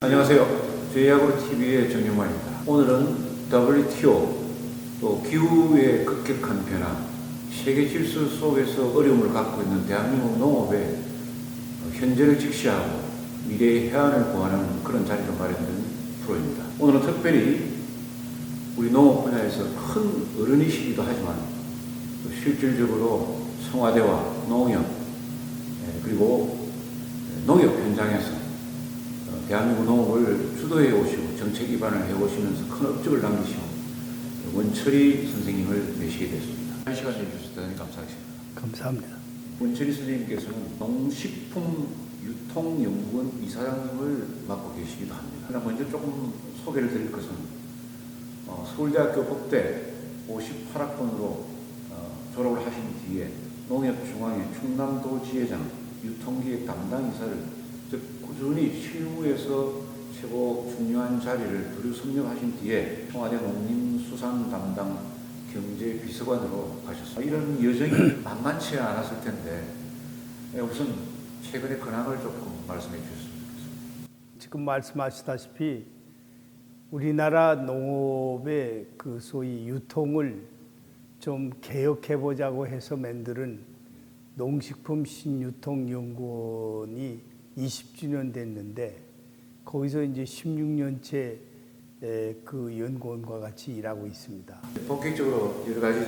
안녕하세요. 제이아그로TV의 정영만입니다. 오늘은 WTO, 또 기후의 급격한 변화, 세계 질서 속에서 어려움을 갖고 있는 대한민국 농업의 현재를 직시하고 미래의 해안을 보완하는 그런 자리로 마련된 프로입니다. 오늘은 특별히 우리 농업 분야에서 큰 어른이시기도 하지만 또 실질적으로 청와대와 농협 그리고 농협 현장에서 대한민국 농업을 주도해 오시고 정책 입안을 해 오시면서 큰 업적을 남기시고 원철이 선생님을 모시게 됐습니다. 한 시간 내주셔서 대단히 감사하십니다. 감사합니다. 원철이 선생님께서는 농식품유통연구원 이사장님을 맡고 계시기도 합니다. 먼저 조금 소개를 드릴 것은 서울대학교 법대 58학번으로 졸업을 하신 뒤에 농협중앙회 충남도 지회장 유통기획 담당 이사를 즉 꾸준히 실무에서 최고 중요한 자리를 두루 섭렵하신 뒤에 청와대 농림수산 담당 경제비서관으로 가셨습니다. 이런 여정이 만만치 않았을 텐데 우선 최근의 근황을 조금 말씀해 주셨으면 좋겠습니다. 지금 말씀하시다시피 우리나라 농업의 그 소위 유통을 좀 개혁해 보자고 해서 만드는 농식품 신유통연구원이 20주년 됐는데 거기서 이제 16년째 그 연구원과 같이 일하고 있습니다. 본격적으로 여러 가지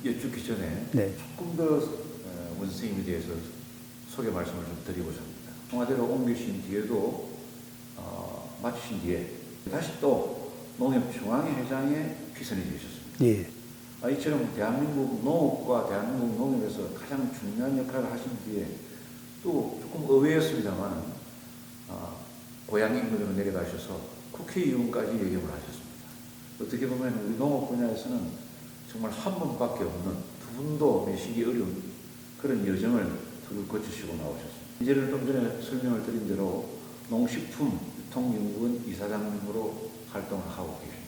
여쭙기 전에 조금 더 원선생님에 대해서 소개 말씀을 좀 드리고자 합니다. 청와대로 옮기신 뒤에도 마치신 뒤에 다시 또 농협중앙회장에 귀선이 되셨습니다. 예. 이처럼 대한민국 농업과 대한민국 농협에서 가장 중요한 역할을 하신 뒤에 또 조금 의외였습니다만 고향 인근으로 내려가셔서 국회의원까지 역임을 하셨습니다. 어떻게 보면 우리 농업 분야에서는 정말 한 분밖에 없는 두 분도 내시기 어려운 그런 여정을 두루 거치시고 나오셨습니다. 이제는 좀 전에 설명을 드린 대로 농식품유통연구원 이사장님으로 활동을 하고 계십니다.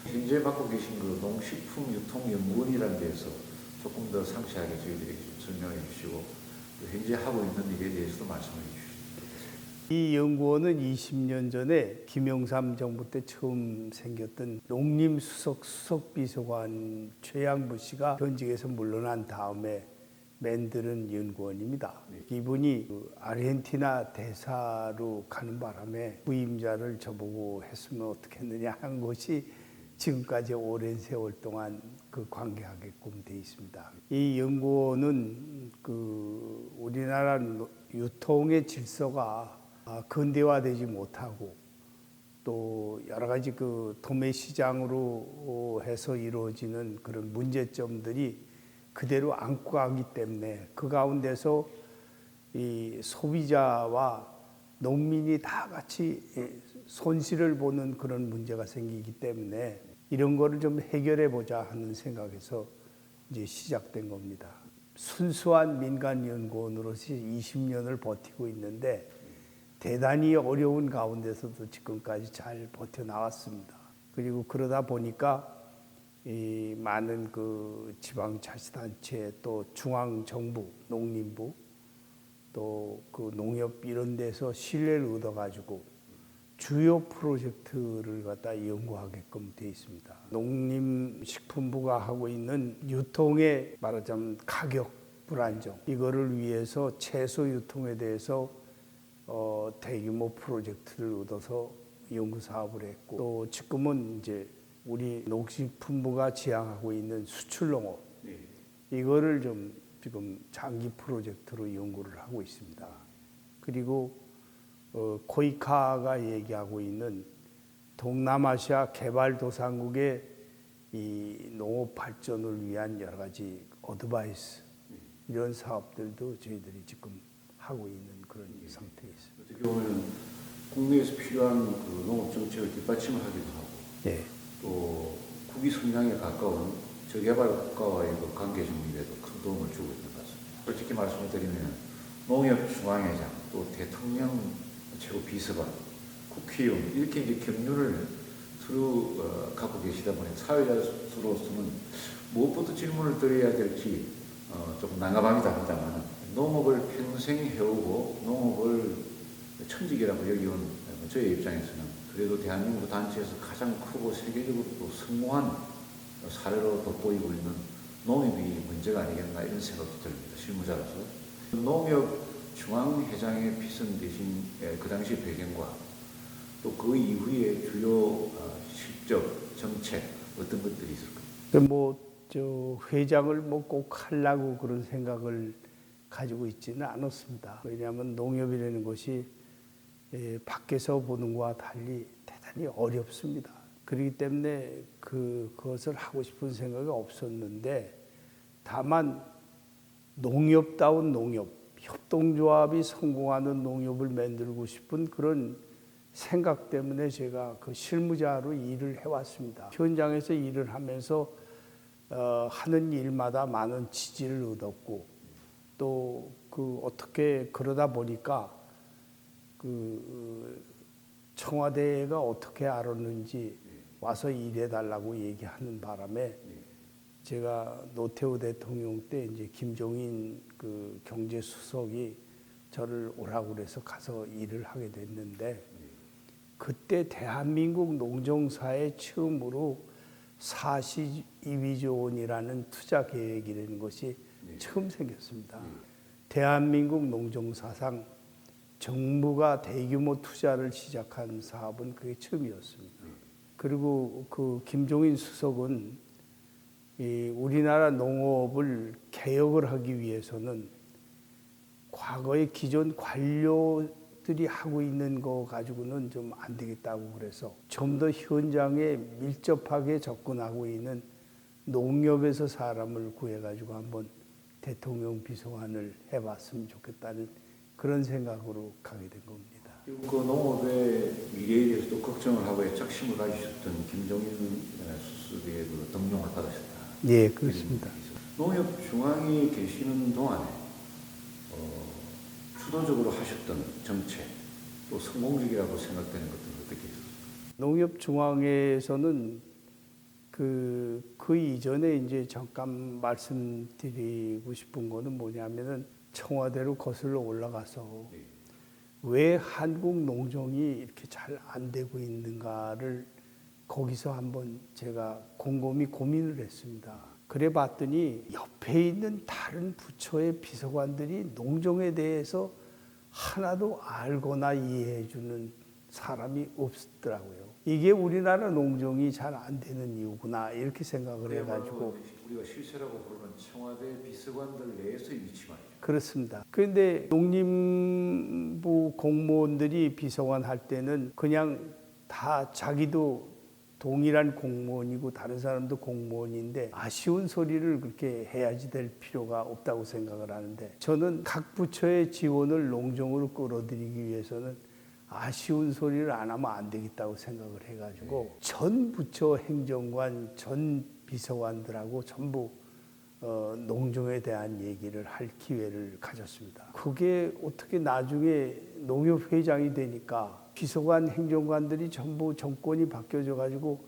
현재 맡고 계신 그 농식품유통연구원이라는 데에서 조금 더 상세하게 저희들에게 좀 설명해 주시고 현재 하고 있는 일에 대해서도 말씀해 주시죠. 이 연구원은 20년 전에 김영삼 정부 때 처음 생겼던 농림수석비서관 최양부 씨가 현직에서 물러난 다음에 만드는 연구원입니다. 이분이 아르헨티나 대사로 가는 바람에 부임자를 저보고 했으면 어떻겠느냐 한 것이 지금까지 오랜 세월 동안 그 관계하게끔 돼 있습니다. 이 연구원은 그 우리나라 유통의 질서가 근대화되지 못하고 또 여러 가지 그 도매 시장으로 해서 이루어지는 그런 문제점들이 그대로 안고 가기 때문에 그 가운데서 이 소비자와 농민이 다 같이 손실을 보는 그런 문제가 생기기 때문에 이런 거를 좀 해결해 보자 하는 생각에서 이제 시작된 겁니다. 순수한 민간 연구원으로서 20년을 버티고 있는데 대단히 어려운 가운데서도 지금까지 잘 버텨 나왔습니다. 그리고 그러다 보니까 이 많은 그 지방자치단체 또 중앙정부, 농림부 또 그 농협 이런 데서 신뢰를 얻어가지고 주요 프로젝트를 갖다 연구하게끔 돼 있습니다. 농림식품부가 하고 있는 유통의 말하자면 가격 불안정 이거를 위해서 채소 유통에 대해서 대규모 프로젝트를 얻어서 연구 사업을 했고 또 지금은 이제 우리 농식품부가 지향하고 있는 수출농업 이거를 좀 지금 장기 프로젝트로 연구를 하고 있습니다. 그리고 코이카가 얘기하고 있는 동남아시아 개발도상국의 이 농업 발전을 위한 여러 가지 어드바이스 이런 사업들도 저희들이 지금 하고 있는 그런 상태에 있습니다. 어떻게 보면 국내에서 필요한 그 농업 정책을 뒷받침을 하기도 하고 또 국위 성장에 가까운 저개발 국가와의 그 관계 정립에도 큰 도움을 주고 있는 것 같습니다. 솔직히 말씀을 드리면 농협중앙회장 또 대통령 최고 비서관, 국회의원 이렇게 이제 경륜을 두루 갖고 계시다 보니 사회자로서는 무엇부터 질문을 드려야 될지 조금 난감합니다. 합니다만 농업을 평생 해오고 농업을 천직이라고 여기온 저의 입장에서는 그래도 대한민국 단체에서 가장 크고 세계적으로 또 성공한 사례로 돋보이고 있는 농협이 문제가 아니겠나 이런 생각도 듭니다. 실무자로서. 농협중앙회장의 비선 대신 그 당시 배경과 또 그 이후에 주요 실적, 정책 어떤 것들이 있을까요? 저 회장을 꼭 하려고 그런 생각을 가지고 있지는 않았습니다. 왜냐하면 농협이라는 것이 밖에서 보는 것과 달리 대단히 어렵습니다. 그렇기 때문에 그것을 하고 싶은 생각이 없었는데, 다만 농협다운 농협, 협동조합이 성공하는 농협을 만들고 싶은 그런 생각 때문에 제가 그 실무자로 일을 해왔습니다. 현장에서 일을 하면서 하는 일마다 많은 지지를 얻었고, 또 어떻게 그러다 보니까 청와대가 어떻게 알았는지 와서 일해달라고 얘기하는 바람에 제가 노태우 대통령 때 이제 김종인 경제수석이 저를 오라고 그래서 가서 일을 하게 됐는데, 그때 대한민국 농정사에 처음으로 42조 원이라는 투자 계획이라는 것이 처음 생겼습니다. 대한민국 농정사상 정부가 대규모 투자를 시작한 사업은 그게 처음이었습니다. 그리고 김종인 수석은 우리나라 농업을 개혁을 하기 위해서는 과거의 기존 관료들이 하고 있는 거 가지고는 좀 안 되겠다고 그래서 좀 더 현장에 밀접하게 접근하고 있는 농협에서 사람을 구해가지고 한번 대통령 비서관을 해봤으면 좋겠다는 그런 생각으로 가게 된 겁니다. 그리고 그 농업의 미래에 대해서도 걱정을 하고 애착심을 가지셨던 김종인 수석의 등용을 받으셨다. 예, 그렇습니다. 농협 중앙에 계시는 동안에 주도적으로 하셨던 정책, 또 성공적이라고 생각되는 것들은 어떻게 있었습니까? 농협 중앙에서는 그 이전에 이제 잠깐 말씀드리고 싶은 거는 뭐냐면은 청와대로 거슬러 올라가서 왜 한국 농정이 이렇게 잘 안 되고 있는가를 거기서 한번 제가 곰곰이 고민을 했습니다. 그래 봤더니 옆에 있는 다른 부처의 비서관들이 농정에 대해서 하나도 알거나 이해해 주는 사람이 없더라고요. 이게 우리나라 농정이 잘 안 되는 이유구나 이렇게 생각을 해가지고. 우리가 실세라고 부르는 청와대 비서관들 내에서의 위치 말이죠. 그렇습니다. 그런데 농림부 공무원들이 비서관 할 때는 그냥 다 자기도 동일한 공무원이고 다른 사람도 공무원인데 아쉬운 소리를 그렇게 해야지 될 필요가 없다고 생각을 하는데, 저는 각 부처의 지원을 농정으로 끌어들이기 위해서는 아쉬운 소리를 안 하면 안 되겠다고 생각을 해가지고 전 부처 행정관, 전 비서관들하고 전부 농정에 대한 얘기를 할 기회를 가졌습니다. 그게 어떻게 나중에 농협회장이 되니까 비서관, 행정관들이 전부 정권이 바뀌어져 가지고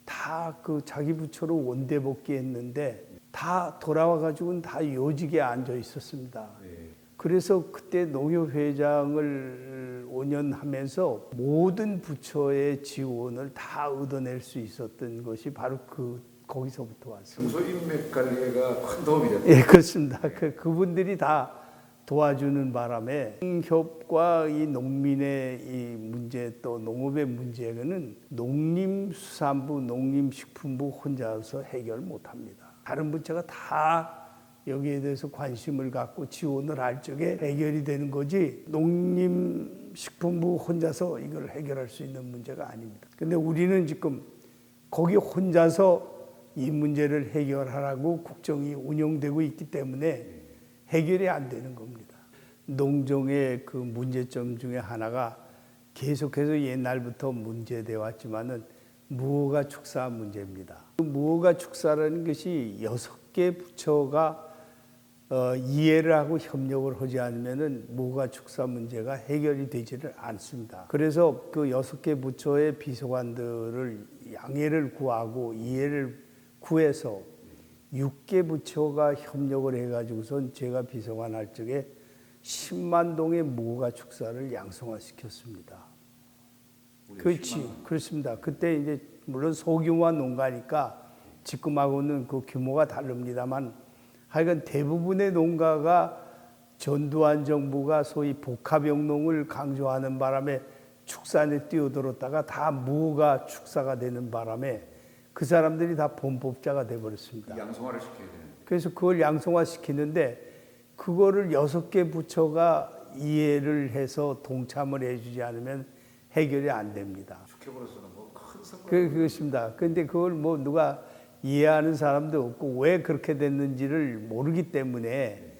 다 자기 부처로 원대복귀했는데 다 돌아와 가지고는 다 요직에 앉아 있었습니다. 그래서 그때 농협회장을 5년 하면서 모든 부처의 지원을 다 얻어낼 수 있었던 것이 바로 거기서부터 왔습니다. 평소 인맥 관리가 큰 도움이 됐다. 예, 그렇습니다. 그분들이 다 도와주는 바람에 농협과 이 농민의 이 문제, 또 농업의 문제는 농림수산부, 농림식품부 혼자서 해결 못합니다. 다른 부처가 다 여기에 대해서 관심을 갖고 지원을 할 적에 해결이 되는 거지, 농림식품부 혼자서 이걸 해결할 수 있는 문제가 아닙니다. 근데 우리는 지금 거기 혼자서 이 문제를 해결하라고 국정이 운영되고 있기 때문에 해결이 안 되는 겁니다. 농정의 그 문제점 중에 하나가 계속해서 옛날부터 문제되어 왔지만은 무허가 축사 문제입니다. 무허가 축사라는 것이 6개 부처가 이해를 하고 협력을 하지 않으면은 무허가 축사 문제가 해결이 되지를 않습니다. 그래서 그 6개 부처의 비서관들을 양해를 구하고 이해를 구해서 6개 부처가 협력을 해가지고선 제가 비서관 할 적에 10만 동의 무허가 축사를 양성화시켰습니다. 우리가 그렇지, 실망. 그렇습니다. 그때 이제 물론 소규모 농가니까 지금하고는 그 규모가 다릅니다만 하여간 대부분의 농가가 전두환 정부가 소위 복합영농을 강조하는 바람에 축산에 뛰어들었다가 다 무가 축사가 되는 바람에 그 사람들이 다 범법자가 돼버렸습니다. 양성화를 시켜야 되는. 그래서 그걸 양성화시키는데 그거를 6개 부처가 이해를 해서 동참을 해주지 않으면 해결이 안 됩니다. 축해버려서는 뭐 큰 성과. 그것입니다. 근데 그걸 뭐 누가 이해하는 사람도 없고 왜 그렇게 됐는지를 모르기 때문에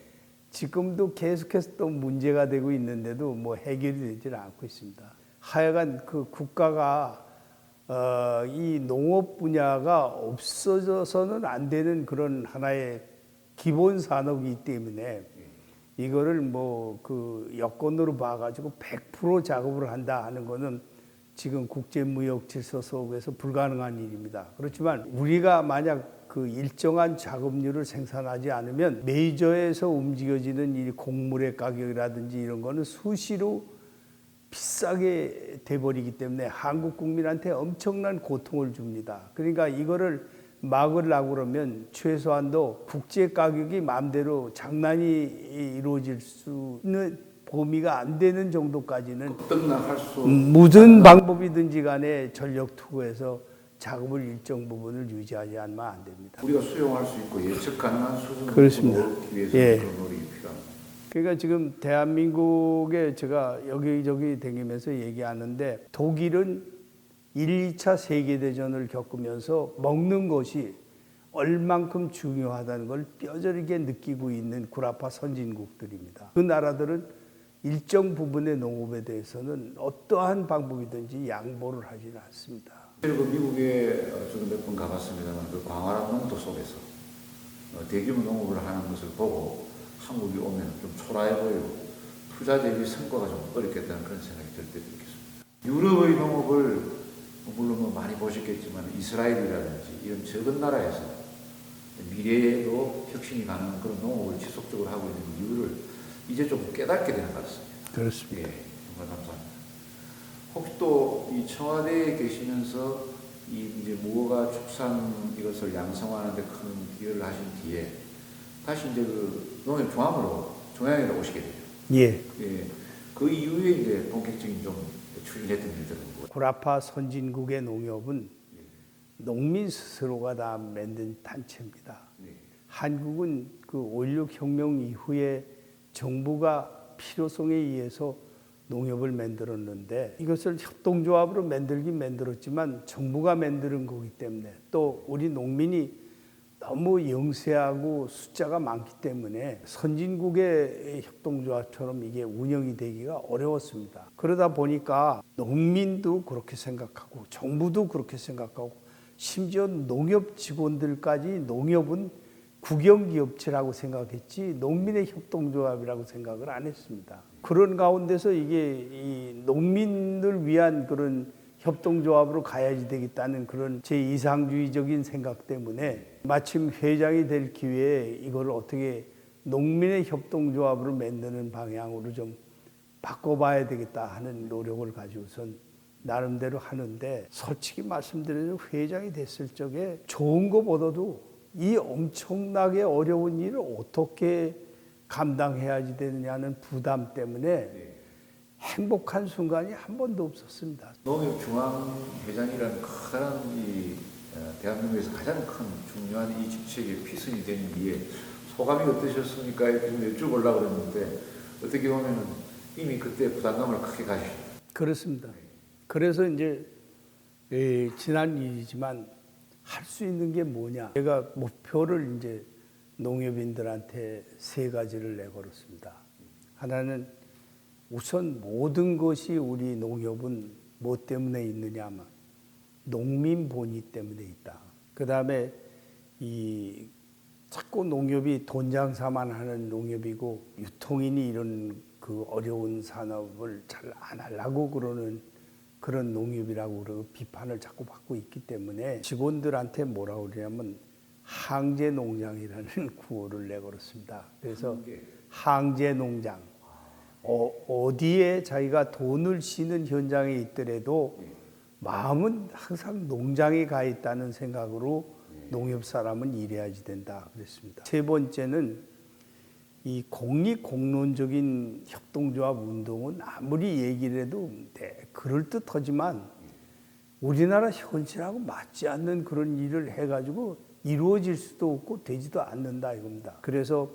지금도 계속해서 또 문제가 되고 있는데도 뭐 해결이 되질 않고 있습니다. 하여간 그 국가가 이 농업 분야가 없어져서는 안 되는 그런 하나의 기본 산업이기 때문에 이거를 뭐 그 여건으로 봐가지고 100% 작업을 한다 하는 거는 지금 국제무역 질서 속에서 불가능한 일입니다. 그렇지만 우리가 만약 그 일정한 작업률을 생산하지 않으면 메이저에서 움직여지는 이 곡물의 가격이라든지 이런 거는 수시로 비싸게 돼버리기 때문에 한국 국민한테 엄청난 고통을 줍니다. 그러니까 이거를 막으려고 그러면 최소한도 국제 가격이 마음대로 장난이 이루어질 수 있는 범위가 안 되는 정도까지는 뜩나 수 무슨 방법이든지 간에 전력 투구해서 작업을 일정 부분을 유지하지 않으면 안 됩니다. 우리가 수용할 수 있고 예측 가능한 수준으로 그렇습니다. 얻기 위해서 예. 그런 노력이 필요합니다. 그러니까 지금 대한민국에 제가 여기저기 다니면서 얘기하는데 독일은 1, 2차 세계대전을 겪으면서 먹는 것이 얼만큼 중요하다는 걸 뼈저리게 느끼고 있는 구라파 선진국들입니다. 그 나라들은 일정 부분의 농업에 대해서는 어떠한 방법이든지 양보를 하지는 않습니다. 그 미국에 저도 몇 번 가봤습니다만 그 광활한 농도 속에서 대규모 농업을 하는 것을 보고 한국이 오면 좀 초라해 보이고 투자 대비 성과가 좀 어렵겠다는 그런 생각이 들 때도 있겠습니다. 유럽의 농업을 물론 뭐 많이 보셨겠지만 이스라엘이라든지 이런 적은 나라에서 미래에도 혁신이 가능한 그런 농업을 지속적으로 하고 있는 이유를 이제 좀 깨닫게 되는 것 같습니다. 그렇습니다. 예, 정말 감사합니다. 혹시 또 이 청와대에 계시면서 이 이제 무허가 축산 이것을 양성화하는데 큰 기여를 하신 뒤에 다시 이제 그 농협종합으로 중앙에 오시게 돼요. 예. 예, 그 이후에 이제 본격적인 좀 추진했던 일들은 뭐. 구라파 선진국의 농협은 농민 스스로가 다 만든 단체입니다. 네. 한국은 그 5.16 혁명 이후에 정부가 필요성에 의해서 농협을 만들었는데 이것을 협동조합으로 만들긴 만들었지만 정부가 만드는 거기 때문에 또 우리 농민이 너무 영세하고 숫자가 많기 때문에 선진국의 협동조합처럼 이게 운영이 되기가 어려웠습니다. 그러다 보니까 농민도 그렇게 생각하고 정부도 그렇게 생각하고 심지어 농협 직원들까지 농협은 국영기업체라고 생각했지 농민의 협동조합이라고 생각을 안 했습니다. 그런 가운데서 이게 이 농민을 위한 그런 협동조합으로 가야지 되겠다는 그런 제 이상주의적인 생각 때문에 마침 회장이 될 기회에 이걸 어떻게 농민의 협동조합으로 만드는 방향으로 좀 바꿔봐야 되겠다 하는 노력을 가지고선 나름대로 하는데 솔직히 말씀드리면 회장이 됐을 적에 좋은 것보다도 이 엄청나게 어려운 일을 어떻게 감당해야지 되느냐는 부담 때문에 행복한 순간이 한 번도 없었습니다. 농협중앙회장이라는 커다란 이 대한민국에서 가장 큰 중요한 이 직책에 피선이 된 이에 소감이 어떠셨습니까? 지금 여쭤보려고 그랬는데 어떻게 보면 이미 그때 부담감을 크게 가지셨죠. 그렇습니다. 그래서 이제 지난 일이지만 할 수 있는 게 뭐냐. 제가 목표를 이제 농협인들한테 3가지를 내걸었습니다. 하나는 우선 모든 것이 우리 농협은 뭐 때문에 있느냐 하면 농민 본의 때문에 있다. 그 다음에 이 자꾸 농협이 돈 장사만 하는 농협이고 유통인이 이런 그 어려운 산업을 잘 안 하려고 그러는 그런 농협이라고 그러고 비판을 자꾸 받고 있기 때문에 직원들한테 뭐라고 그러냐면 항제 농장이라는 구호를 내걸었습니다. 그래서 항제 농장. 어디에 자기가 돈을 쓰는 현장에 있더라도 마음은 항상 농장에 가 있다는 생각으로 농협 사람은 일해야지 된다 그랬습니다. 세 번째는 이 공론적인 협동조합 운동은 아무리 얘기를 해도 그럴듯하지만 우리나라 현실하고 맞지 않는 그런 일을 해가지고 이루어질 수도 없고 되지도 않는다 이겁니다. 그래서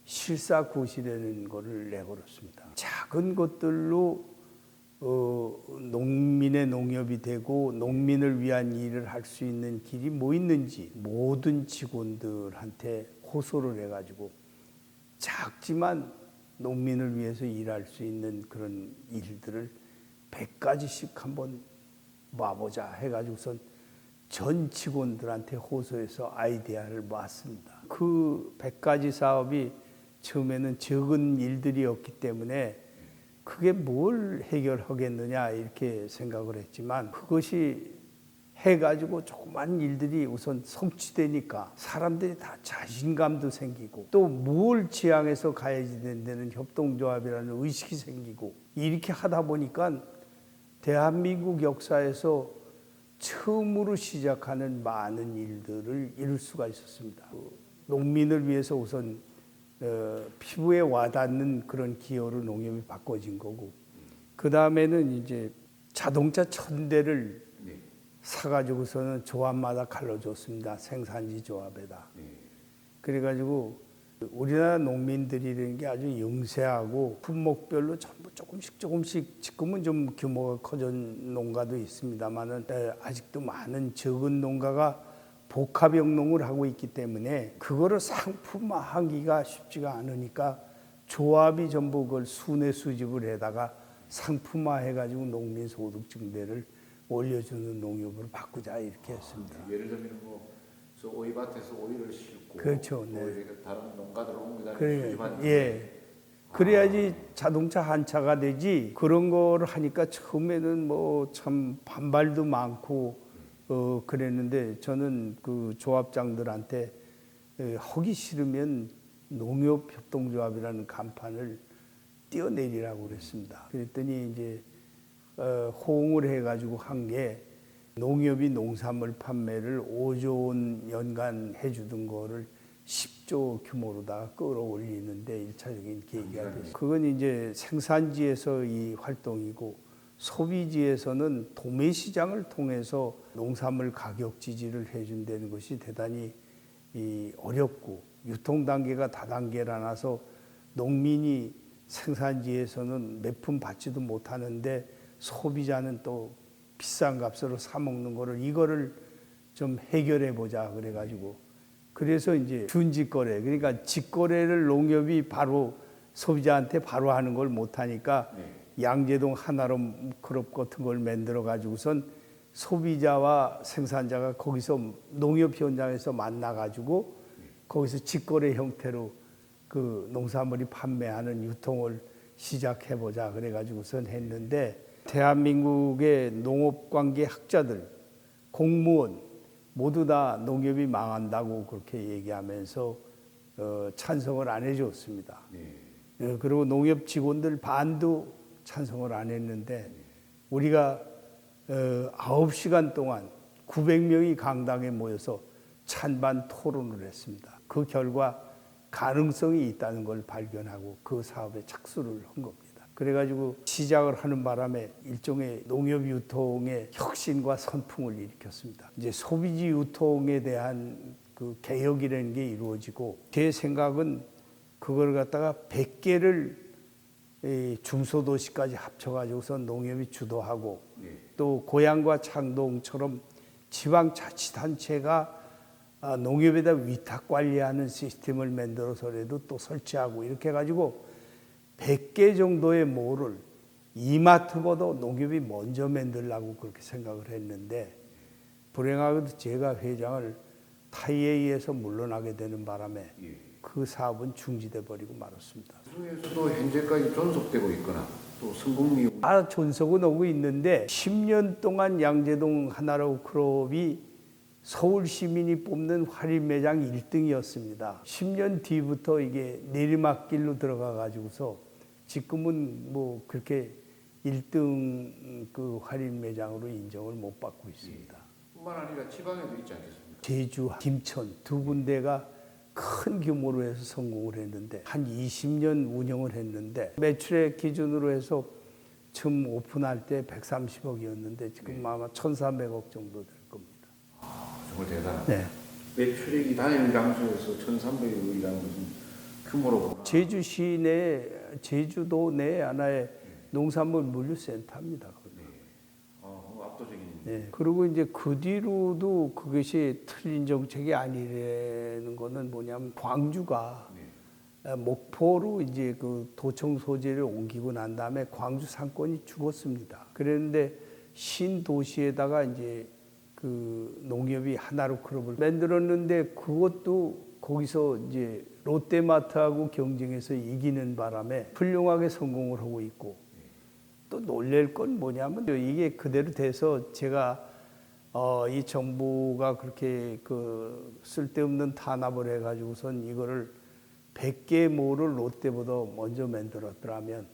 실사구시라는 거를 내걸었습니다. 작은 것들로 농민의 농협이 되고 농민을 위한 일을 할 수 있는 길이 뭐 있는지 모든 직원들한테 호소를 해가지고 작지만 농민을 위해서 일할 수 있는 그런 일들을 100가지씩 한번 와보자 해가지고선 전 직원들한테 호소해서 아이디어를 모았습니다. 그 100가지 사업이 처음에는 적은 일들이었기 때문에 그게 뭘 해결하겠느냐 이렇게 생각을 했지만 그것이 해가지고 조그만 일들이 우선 성취되니까 사람들이 다 자신감도 생기고 또 뭘 지향해서 가야지 된다는 협동조합이라는 의식이 생기고 이렇게 하다 보니까 대한민국 역사에서 처음으로 시작하는 많은 일들을 이룰 수가 있었습니다. 농민을 위해서 우선 피부에 와닿는 그런 기여로 농협이 바꿔진 거고 그 다음에는 이제 자동차 1000대를 사가지고서는 조합마다 갈라줬습니다. 생산지 조합에다. 그래가지고 우리나라 농민들이라는 게 아주 영세하고 품목별로 전부 조금씩 지금은 좀 규모가 커진 농가도 있습니다만은 아직도 많은 적은 농가가 복합영농을 하고 있기 때문에 그거를 상품화하기가 쉽지가 않으니까 조합이 전부 그걸 순회 수집을 해다가 상품화해가지고 농민 소득 증대를 올려주는 농협으로 바꾸자 이렇게 했습니다. 예를 들면 저 오이밭에서 오이를 싣고 그렇죠. 네. 오이를 다른 농가들 옮기다 수집하는 예. 그래야지 자동차 한 차가 되지 그런 거를 하니까 처음에는 뭐 참 반발도 많고 그랬는데 저는 그 조합장들한테 하기 싫으면 농협협동조합이라는 간판을 띄어내리라고 그랬습니다. 그랬더니 이제 호응을 해가지고 한 게 농협이 농산물 판매를 5조 원 연간 해주던 거를 10조 규모로다가 끌어올리는데 1차적인 계기가 됐어요. 그건 이제 생산지에서 이 활동이고 소비지에서는 도매 시장을 통해서 농산물 가격 지지를 해준다는 것이 대단히 어렵고 유통 단계가 다단계라서 농민이 생산지에서는 몇 푼 받지도 못하는데 소비자는 또 비싼 값으로 사 먹는 거를 이거를 좀 해결해 보자 그래가지고 그래서 이제 준직거래 그러니까 직거래를 농협이 바로 소비자한테 바로 하는 걸 못하니까 양재동 하나로 크롭 같은 걸 만들어 가지고선 소비자와 생산자가 거기서 농협 현장에서 만나 가지고 거기서 직거래 형태로 그 농산물이 판매하는 유통을 시작해 보자 그래 가지고선 했는데 대한민국의 농업관계 학자들, 공무원 모두 다 농협이 망한다고 그렇게 얘기하면서 찬성을 안 해줬습니다. 그리고 농협 직원들 반도 찬성을 안 했는데 우리가 9시간 동안 900명이 강당에 모여서 찬반 토론을 했습니다. 그 결과 가능성이 있다는 걸 발견하고 그 사업에 착수를 한 겁니다. 그래가지고 시작을 하는 바람에 일종의 농협 유통의 혁신과 선풍을 일으켰습니다. 이제 소비지 유통에 대한 그 개혁이라는 게 이루어지고 제 생각은 그걸 갖다가 100개를 중소도시까지 합쳐가지고서 농협이 주도하고 또 고양과 창동처럼 지방자치단체가 농협에다 위탁 관리하는 시스템을 만들어서라도 또 설치하고 이렇게 해가지고 100개 정도의 몰을 이마트보다 농협이 먼저 만들려고 그렇게 생각을 했는데 불행하게도 제가 회장을 타이에 의해서 물러나게 되는 바람에 그 사업은 중지돼 버리고 말았습니다. 중에서도 현재까지 존속되고 있거나 또 성공리 존속은 오고 있는데 10년 동안 양재동 하나로 크롭이 서울 시민이 뽑는 할인매장 1등이었습니다. 10년 뒤부터 이게 내리막길로 들어가 가지고서 지금은 뭐 그렇게 1등 그 할인 매장으로 인정을 못 받고 있습니다. 뿐만 아니라 지방에도 있지 않겠습니까? 제주, 김천 두 군데가 큰 규모로 해서 성공을 했는데 한 20년 운영을 했는데 매출액 기준으로 해서 처음 오픈할 때 130억이었는데 지금 아마 1,300억 정도 될 겁니다. 정말 대단하다. 네. 매출액이 단일 장소에서 1,300억이라는 것은 규모로 보면 제주 시내, 제주도 내 하나의 농산물 물류센터입니다. 압도적인. 네. 그리고 이제 그 뒤로도 그것이 틀린 정책이 아니라는 거는 뭐냐면 광주가 목포로 이제 그 도청 소재를 옮기고 난 다음에 광주 상권이 죽었습니다. 그랬는데 신도시에다가 이제 그 농협이 하나로 클럽을 만들었는데 그것도 거기서 이제 롯데마트하고 경쟁해서 이기는 바람에 훌륭하게 성공을 하고 있고 또 놀랄 건 뭐냐면 이게 그대로 돼서 제가 이 정부가 그렇게 그 쓸데없는 탄압을 해가지고선 이거를 100개 모를 롯데보다 먼저 만들었더라면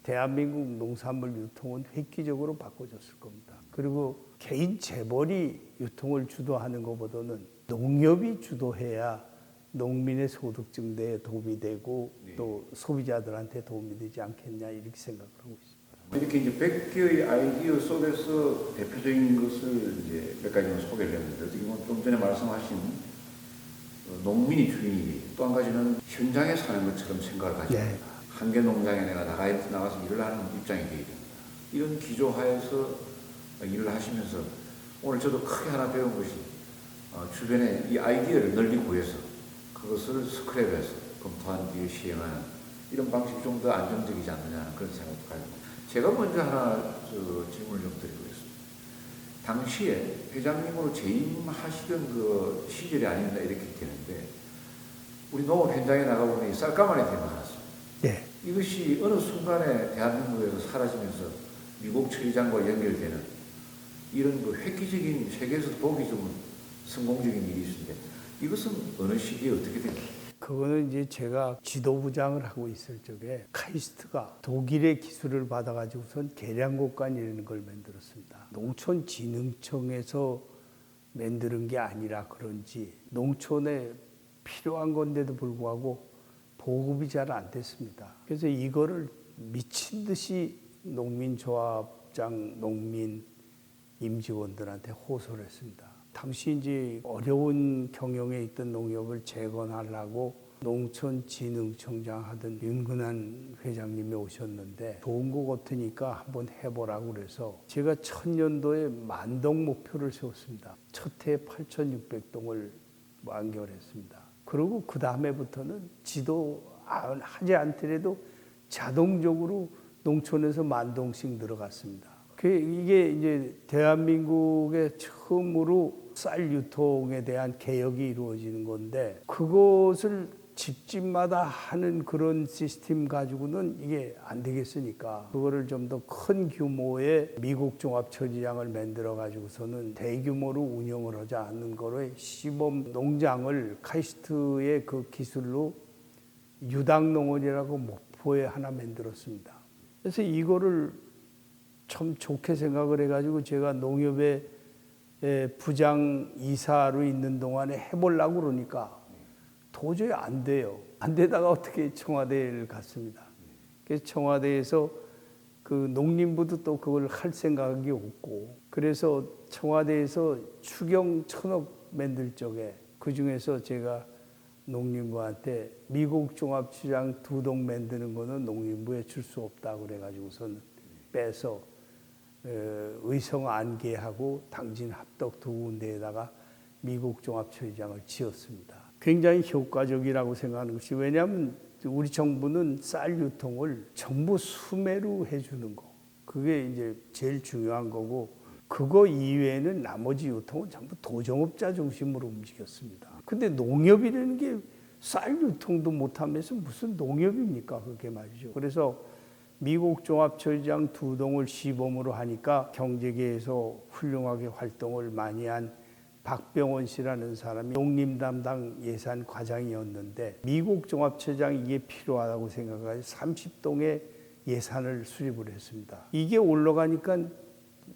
대한민국 농산물 유통은 획기적으로 바꿔졌을 겁니다. 그리고 개인 재벌이 유통을 주도하는 것보다는 농협이 주도해야 농민의 소득 증대에 도움이 되고 또 소비자들한테 도움이 되지 않겠냐 이렇게 생각을 하고 있습니다. 이렇게 이제 100개의 아이디어 속에서 대표적인 것을 이제 몇 가지만 소개를 했는데 어떻게 보면 좀 전에 말씀하신 농민이 주인이기 또 한 가지는 현장에 사는 것처럼 생각을 가지고 네. 한 개 농장에 내가 나가서 일을 하는 입장이 되야 됩니다. 이런 기조하에서 일을 하시면서 오늘 저도 크게 하나 배운 것이 주변에 이 아이디어를 널리 구해서 그것을 스크랩해서 검토한 뒤에 시행하는 이런 방식이 좀 더 안정적이지 않느냐 그런 생각도 가지고 제가 먼저 하나 질문을 좀 드리고 있습니다. 당시에 회장님으로 재임하시던 그 시절이 아닌가 이렇게 되는데 우리 농업 현장에 나가보니 쌀가마니 되게 많았습니다. 네. 이것이 어느 순간에 대한민국에서 사라지면서 미국 처리장과 연결되는 이런 그 획기적인 세계에서도 보기 드문 성공적인 일이 있는데 이것은 어느 시기에 어떻게 됩니까? 그거는 이제 제가 지도부장을 하고 있을 적에 카이스트가 독일의 기술을 받아가지고선 계량곡간이라는 걸 만들었습니다. 농촌진흥청에서 만드는 게 아니라 그런지 농촌에 필요한 건데도 불구하고 보급이 잘 안 됐습니다. 그래서 이거를 미친 듯이 농민조합장, 농민, 임직원들한테 호소를 했습니다. 당시 이제 어려운 경영에 있던 농협을 재건하려고 농촌진흥청장 하던 윤근한 회장님이 오셨는데 좋은 거 같으니까 한번 해보라고 그래서 제가 1000년도에 만동 목표를 세웠습니다. 첫 해 8600동을 완결했습니다. 그리고 그 다음에부터는 지도하지 않더라도 자동적으로 농촌에서 만동씩 들어갔습니다. 이게 이제 대한민국의 처음으로 쌀 유통에 대한 개혁이 이루어지는 건데 그것을 집집마다 하는 그런 시스템 가지고는 이게 안 되겠으니까 그거를 좀 더 큰 규모의 미국 종합처리장을 만들어 가지고서는 대규모로 운영을 하지 않는 거로 시범 농장을 카이스트의 그 기술로 유당농원이라고 목포에 하나 만들었습니다. 그래서 이거를 참 좋게 생각을 해가지고 제가 농협의 부장 이사로 있는 동안에 해보려고 그러니까 도저히 안 돼요. 안 되다가 어떻게 청와대를 갔습니다. 그래서 청와대에서 그 농림부도 또 그걸 할 생각이 없고 그래서 청와대에서 추경 1000억 만들 적에 그 중에서 제가 농림부한테 미국 종합시장 2동 만드는 거는 농림부에 줄 수 없다고 그래가지고서는 빼서 의성 안개하고 당진 합덕 두 군데에다가 미국 종합처리장을 지었습니다. 굉장히 효과적이라고 생각하는 것이 왜냐하면 우리 정부는 쌀 유통을 전부 수매로 해주는 거 그게 이제 제일 중요한 거고 그거 이외에는 나머지 유통은 전부 도정업자 중심으로 움직였습니다. 근데 농협이라는 게 쌀 유통도 못하면서 무슨 농협입니까? 그게 말이죠. 그래서 미국 종합처리장 2동을 시범으로 하니까 경제계에서 훌륭하게 활동을 많이 한 박병원 씨라는 사람이 농림 담당 예산 과장이었는데 미국 종합처장이 이게 필요하다고 생각해서 30동의 예산을 수립을 했습니다. 이게 올라가니까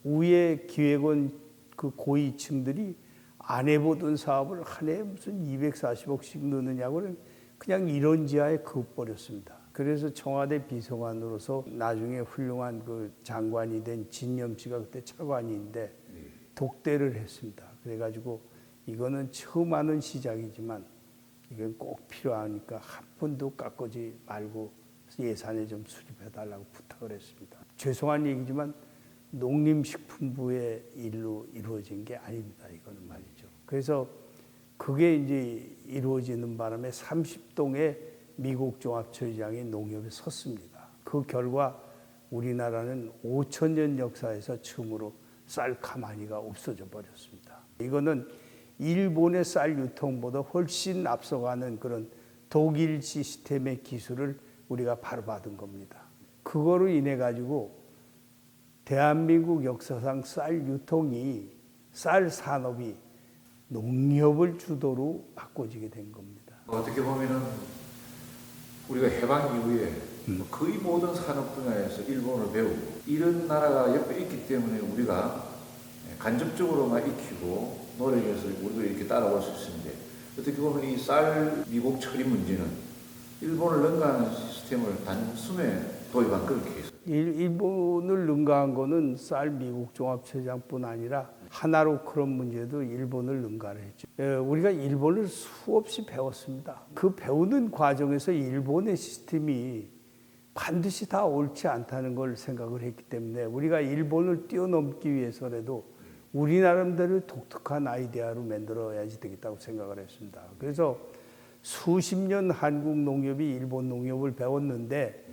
위에 기획원 그 고위층들이 안 해보던 사업을 한 해에 무슨 240억씩 넣느냐고는 그냥 이런 지하에 그어버렸습니다. 그래서 청와대 비서관으로서 나중에 훌륭한 그 장관이 된 진념 씨가 그때 차관인데 독대를 했습니다. 그래가지고 이거는 처음 하는 시작이지만 이건 꼭 필요하니까 한 푼도 깎지 말고 예산에 좀 수립해달라고 부탁을 했습니다. 죄송한 얘기지만 농림식품부의 일로 이루어진 게 아닙니다. 이거는 말이죠. 그래서 그게 이제 이루어지는 바람에 30동의 미국 종합처장이 농협에 섰습니다. 그 결과 우리나라는 5,000년 역사에서 처음으로 쌀 가마니가 없어져 버렸습니다. 이거는 일본의 쌀 유통보다 훨씬 앞서가는 그런 독일 시스템의 기술을 우리가 바로 받은 겁니다. 그거로 인해 가지고 대한민국 역사상 쌀 유통이 쌀 산업이 농협을 주도로 바꿔지게 된 겁니다. 어떻게 보면은 우리가 해방 이후에 거의 모든 산업 분야에서 일본을 배우고 이런 나라가 옆에 있기 때문에 우리가 간접적으로만 익히고 노력해서 우리도 이렇게 따라올 수 있는데 어떻게 보면 이 쌀 미국 처리 문제는 일본을 능가하는 시스템을 단숨에 도입한 그런 케이스. 일본을 능가한 거는 쌀 미국 종합체장뿐 아니라 하나로 그런 문제도 일본을 능가를 했죠. 우리가 일본을 수없이 배웠습니다. 그 배우는 과정에서 일본의 시스템이 반드시 다 옳지 않다는 걸 생각을 했기 때문에 우리가 일본을 뛰어넘기 위해서라도 우리 나름대로 독특한 아이디어로 만들어야지 되겠다고 생각을 했습니다. 그래서 수십 년 한국 농협이 일본 농협을 배웠는데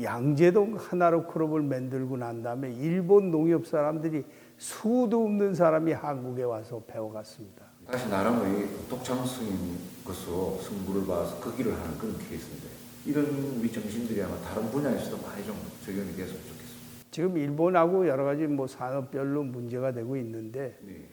양재동 하나로 크롭을 만들고 난 다음에 일본 농협 사람들이 수도 없는 사람이 한국에 와서 배워갔습니다. 다시 나름의 독창성인 것으로 승부를 봐서 그 길을 하는 그런 케이스인데 이런 우리 정신들이 아마 다른 분야에서도 많이 좀 적용이 됐으면 좋겠습니다. 지금 일본하고 여러 가지 뭐 산업별로 문제가 되고 있는데 네.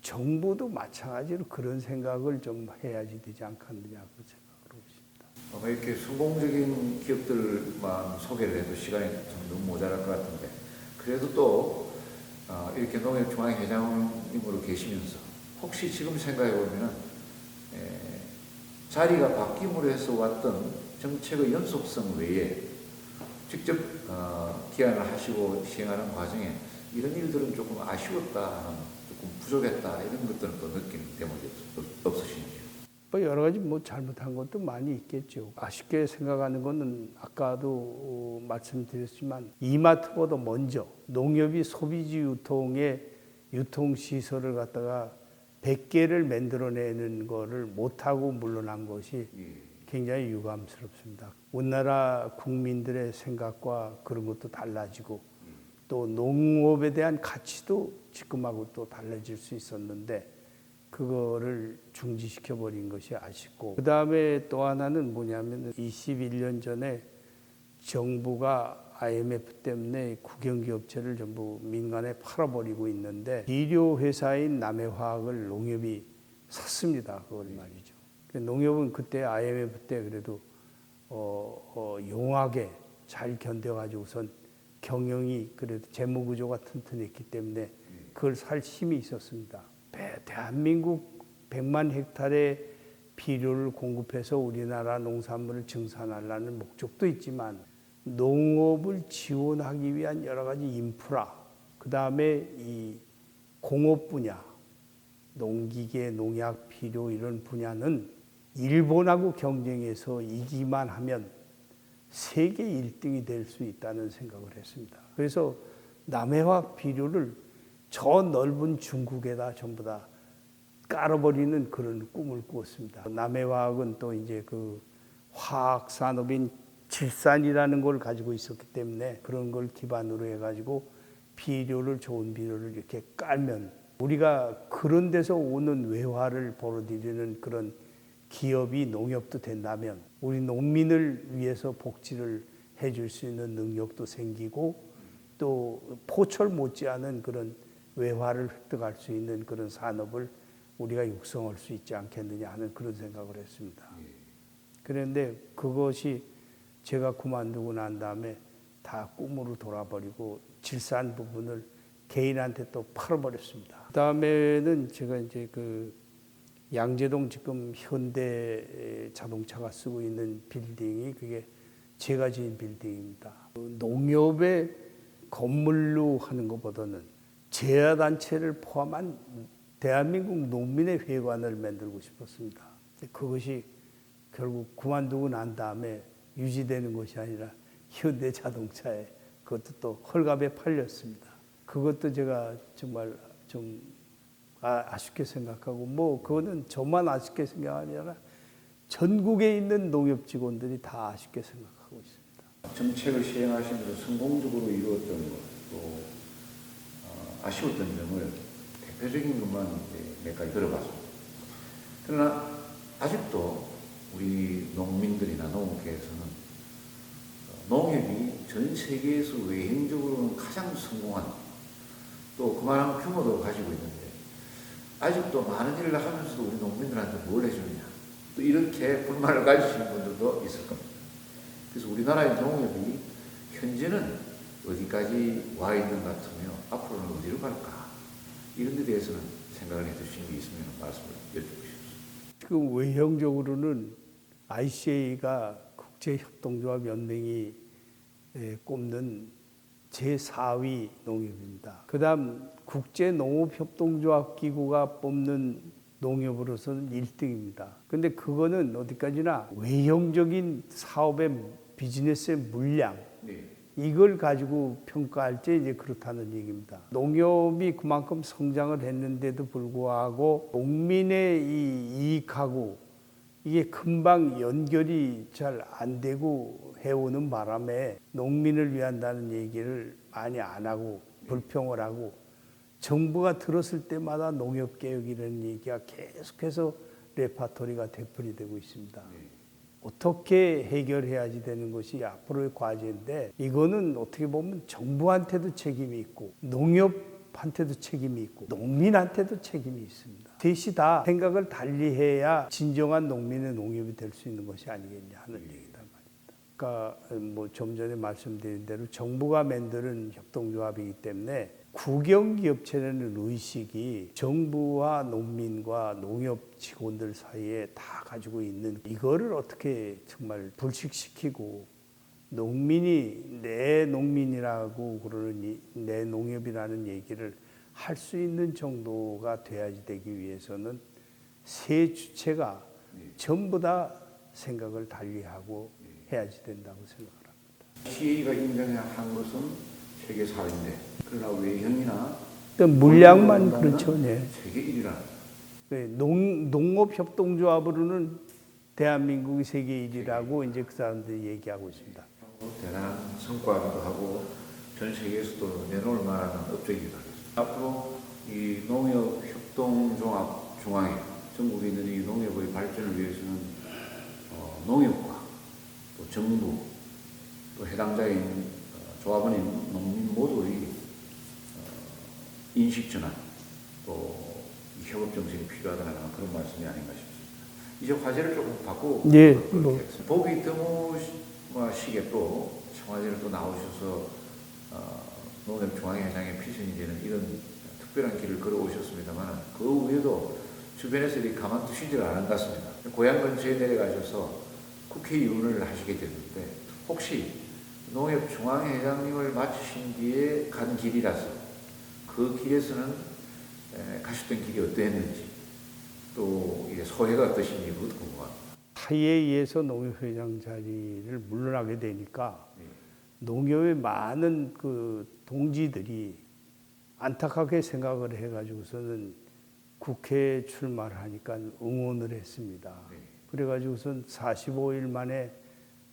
정부도 마찬가지로 그런 생각을 좀 해야지 되지 않겠느냐 그 생각을 있습니다. 아마 이렇게 성공적인 기업들만 소개를 해도 시간이 좀 너무 모자랄 것 같은데 그래도 또 이렇게 농협중앙회장님으로 계시면서 혹시 지금 생각해 보면은 자리가 바뀜으로 해서 왔던 정책의 연속성 외에 직접 기한을 하시고 시행하는 과정에 이런 일들은 조금 아쉬웠다, 조금 부족했다 이런 것들은 또 느끼는 대목이 없으신지요? 뭐 여러 가지 뭐 잘못한 것도 많이 있겠죠. 아쉽게 생각하는 것은 아까도 말씀드렸지만 이마트보다 먼저 농협이 소비지 유통의 유통시설을 갖다가 100개를 만들어내는 거를 못하고 물러난 것이 굉장히 유감스럽습니다. 우리나라 국민들의 생각과 그런 것도 달라지고 또 농업에 대한 가치도 지금하고 또 달라질 수 있었는데 그거를 중지시켜버린 것이 아쉽고 그 다음에 또 하나는 뭐냐면 21년 전에 정부가 IMF 때문에 국영기업체를 전부 민간에 팔아버리고 있는데 비료회사인 남해화학을 농협이 샀습니다. 그걸 말이죠. 농협은 그때 IMF 때 그래도 용하게 잘 견뎌가지고선 경영이 그래도 재무구조가 튼튼했기 때문에 그걸 살 힘이 있었습니다. 대한민국 100만 헥타르의 비료를 공급해서 우리나라 농산물을 증산하려는 목적도 있지만 농업을 지원하기 위한 여러 가지 인프라, 그 다음에 이 공업 분야, 농기계, 농약, 비료 이런 분야는 일본하고 경쟁해서 이기만 하면 세계 1등이 될 수 있다는 생각을 했습니다. 그래서 남해화학 비료를 저 넓은 중국에다 전부 다 깔아버리는 그런 꿈을 꾸었습니다. 남해화학은 또 이제 그 화학 산업인 칠산이라는 걸 가지고 있었기 때문에 그런 걸 기반으로 해가지고 비료를 좋은 비료를 이렇게 깔면 우리가 그런 데서 오는 외화를 벌어들이는 그런 기업이 농협도 된다면 우리 농민을 위해서 복지를 해줄 수 있는 능력도 생기고 또 포철 못지않은 그런 외화를 획득할 수 있는 그런 산업을 우리가 육성할 수 있지 않겠느냐 하는 그런 생각을 했습니다. 그런데 그것이 제가 그만두고 난 다음에 다 꿈으로 돌아버리고 질서한 부분을 개인한테 또 팔아버렸습니다. 그 다음에는 제가 이제 그 양재동 지금 현대 자동차가 쓰고 있는 빌딩이 그게 제가 지은 빌딩입니다. 농협의 건물로 하는 것보다는 재야단체를 포함한 대한민국 농민의 회관을 만들고 싶었습니다. 그것이 결국 그만두고 난 다음에 유지되는 것이 아니라 현대 자동차에 그것도 또 헐값에 팔렸습니다. 그것도 제가 정말 좀 아쉽게 생각하고 뭐 그거는 저만 아쉽게 생각하는 게 아니라 전국에 있는 농협 직원들이 다 아쉽게 생각하고 있습니다. 정책을 시행하시면서 성공적으로 이루었던 것, 또 아쉬웠던 점을 대표적인 것만 몇 가지 들어봤습니다. 그러나 아직도 우리 농민들이나 농업계에서는 농협이 전 세계에서 외형적으로는 가장 성공한 또 그만한 규모도 가지고 있는데 아직도 많은 일을 하면서도 우리 농민들한테 뭘 해주느냐 또 이렇게 불만을 가지시는 분들도 있을 겁니다. 그래서 우리나라의 농협이 현재는 어디까지 와 있는 것 같으며 앞으로는 어디로 갈까 이런 데 대해서는 생각을 해주신 게 있으면 말씀을 여쭙고 싶습니다. 그 외형적으로는 ICA가 국제협동조합 연맹이 꼽는 제4위 농협입니다. 그 다음 국제농업협동조합기구가 뽑는 농협으로서는 1등입니다. 근데 그거는 어디까지나 외형적인 사업의 비즈니스의 물량, 네. 이걸 가지고 평가할 때 이제 그렇다는 얘기입니다. 농협이 그만큼 성장을 했는데도 불구하고 농민의 이 이익하고 이게 금방 연결이 잘 안 되고 해오는 바람에 농민을 위한다는 얘기를 많이 안 하고 불평을 하고 정부가 들었을 때마다 농협개혁이라는 얘기가 계속해서 레파토리가 되풀이되고 있습니다. 어떻게 해결해야지 되는 것이 앞으로의 과제인데 이거는 어떻게 보면 정부한테도 책임이 있고 농협한테도 책임이 있고 농민한테도 책임이 있습니다. 셋이 다 생각을 달리해야 진정한 농민의 농협이 될 수 있는 것이 아니겠냐 하는 얘기다 말입니다. 그러니까 뭐 좀 전에 말씀드린 대로 정부가 만드는 협동조합이기 때문에 국영기업체라는 의식이 정부와 농민과 농협 직원들 사이에 다 가지고 있는 이거를 어떻게 정말 불식시키고 농민이 내 농민이라고 그러는 내 농협이라는 얘기를 할 수 있는 정도가 돼야지 되기 위해서는 세 주체가 전부 다 생각을 달리하고 해야지 된다고 생각합니다. CA가 인정한 것은 세계 4위인데 그러나 외형이나 물량만 그렇죠. 네. 세계 1위라는 네, 농업협동조합으로는 대한민국이 세계 1위라고 이제 그 사람들이 얘기하고 있습니다. 대단한 성과기도 하고 전 세계에서도 내놓을 만한 업적이기도 하겠습니다. 앞으로 이 농협협동조합 중앙회 전국에 있는 이 농협의 발전을 위해서는 농협과 또 정부 또 해당자인 조합원인 농민 모두의 인식 전환 또 협업 정책이 필요하다는 그런 말씀이 아닌가 싶습니다. 이제 화제를 조금 바꾸고 예, 보기 드무시게 또 청와대를 또 나오셔서 농협 중앙회장의 피선이 되는 이런 특별한 길을 걸어오셨습니다만 그 외에도 주변에서 이렇게 가만두시지를 않은 것 같습니다. 고향 근처에 내려가셔서 국회의원을 하시게 됐는데 혹시 농협 중앙회장님을 마치신 뒤에 간 길이라서 그 길에서는 가셨던 길이 어떠했는지 또 이게 소회가 어떠신지 그것도 궁금합니다. 하에 의해서 농협회장 자리를 물러나게 되니까 농협의 많은 그 동지들이 안타깝게 생각을 해가지고서는 국회에 출마를 하니까 응원을 했습니다. 그래가지고선 45일 만에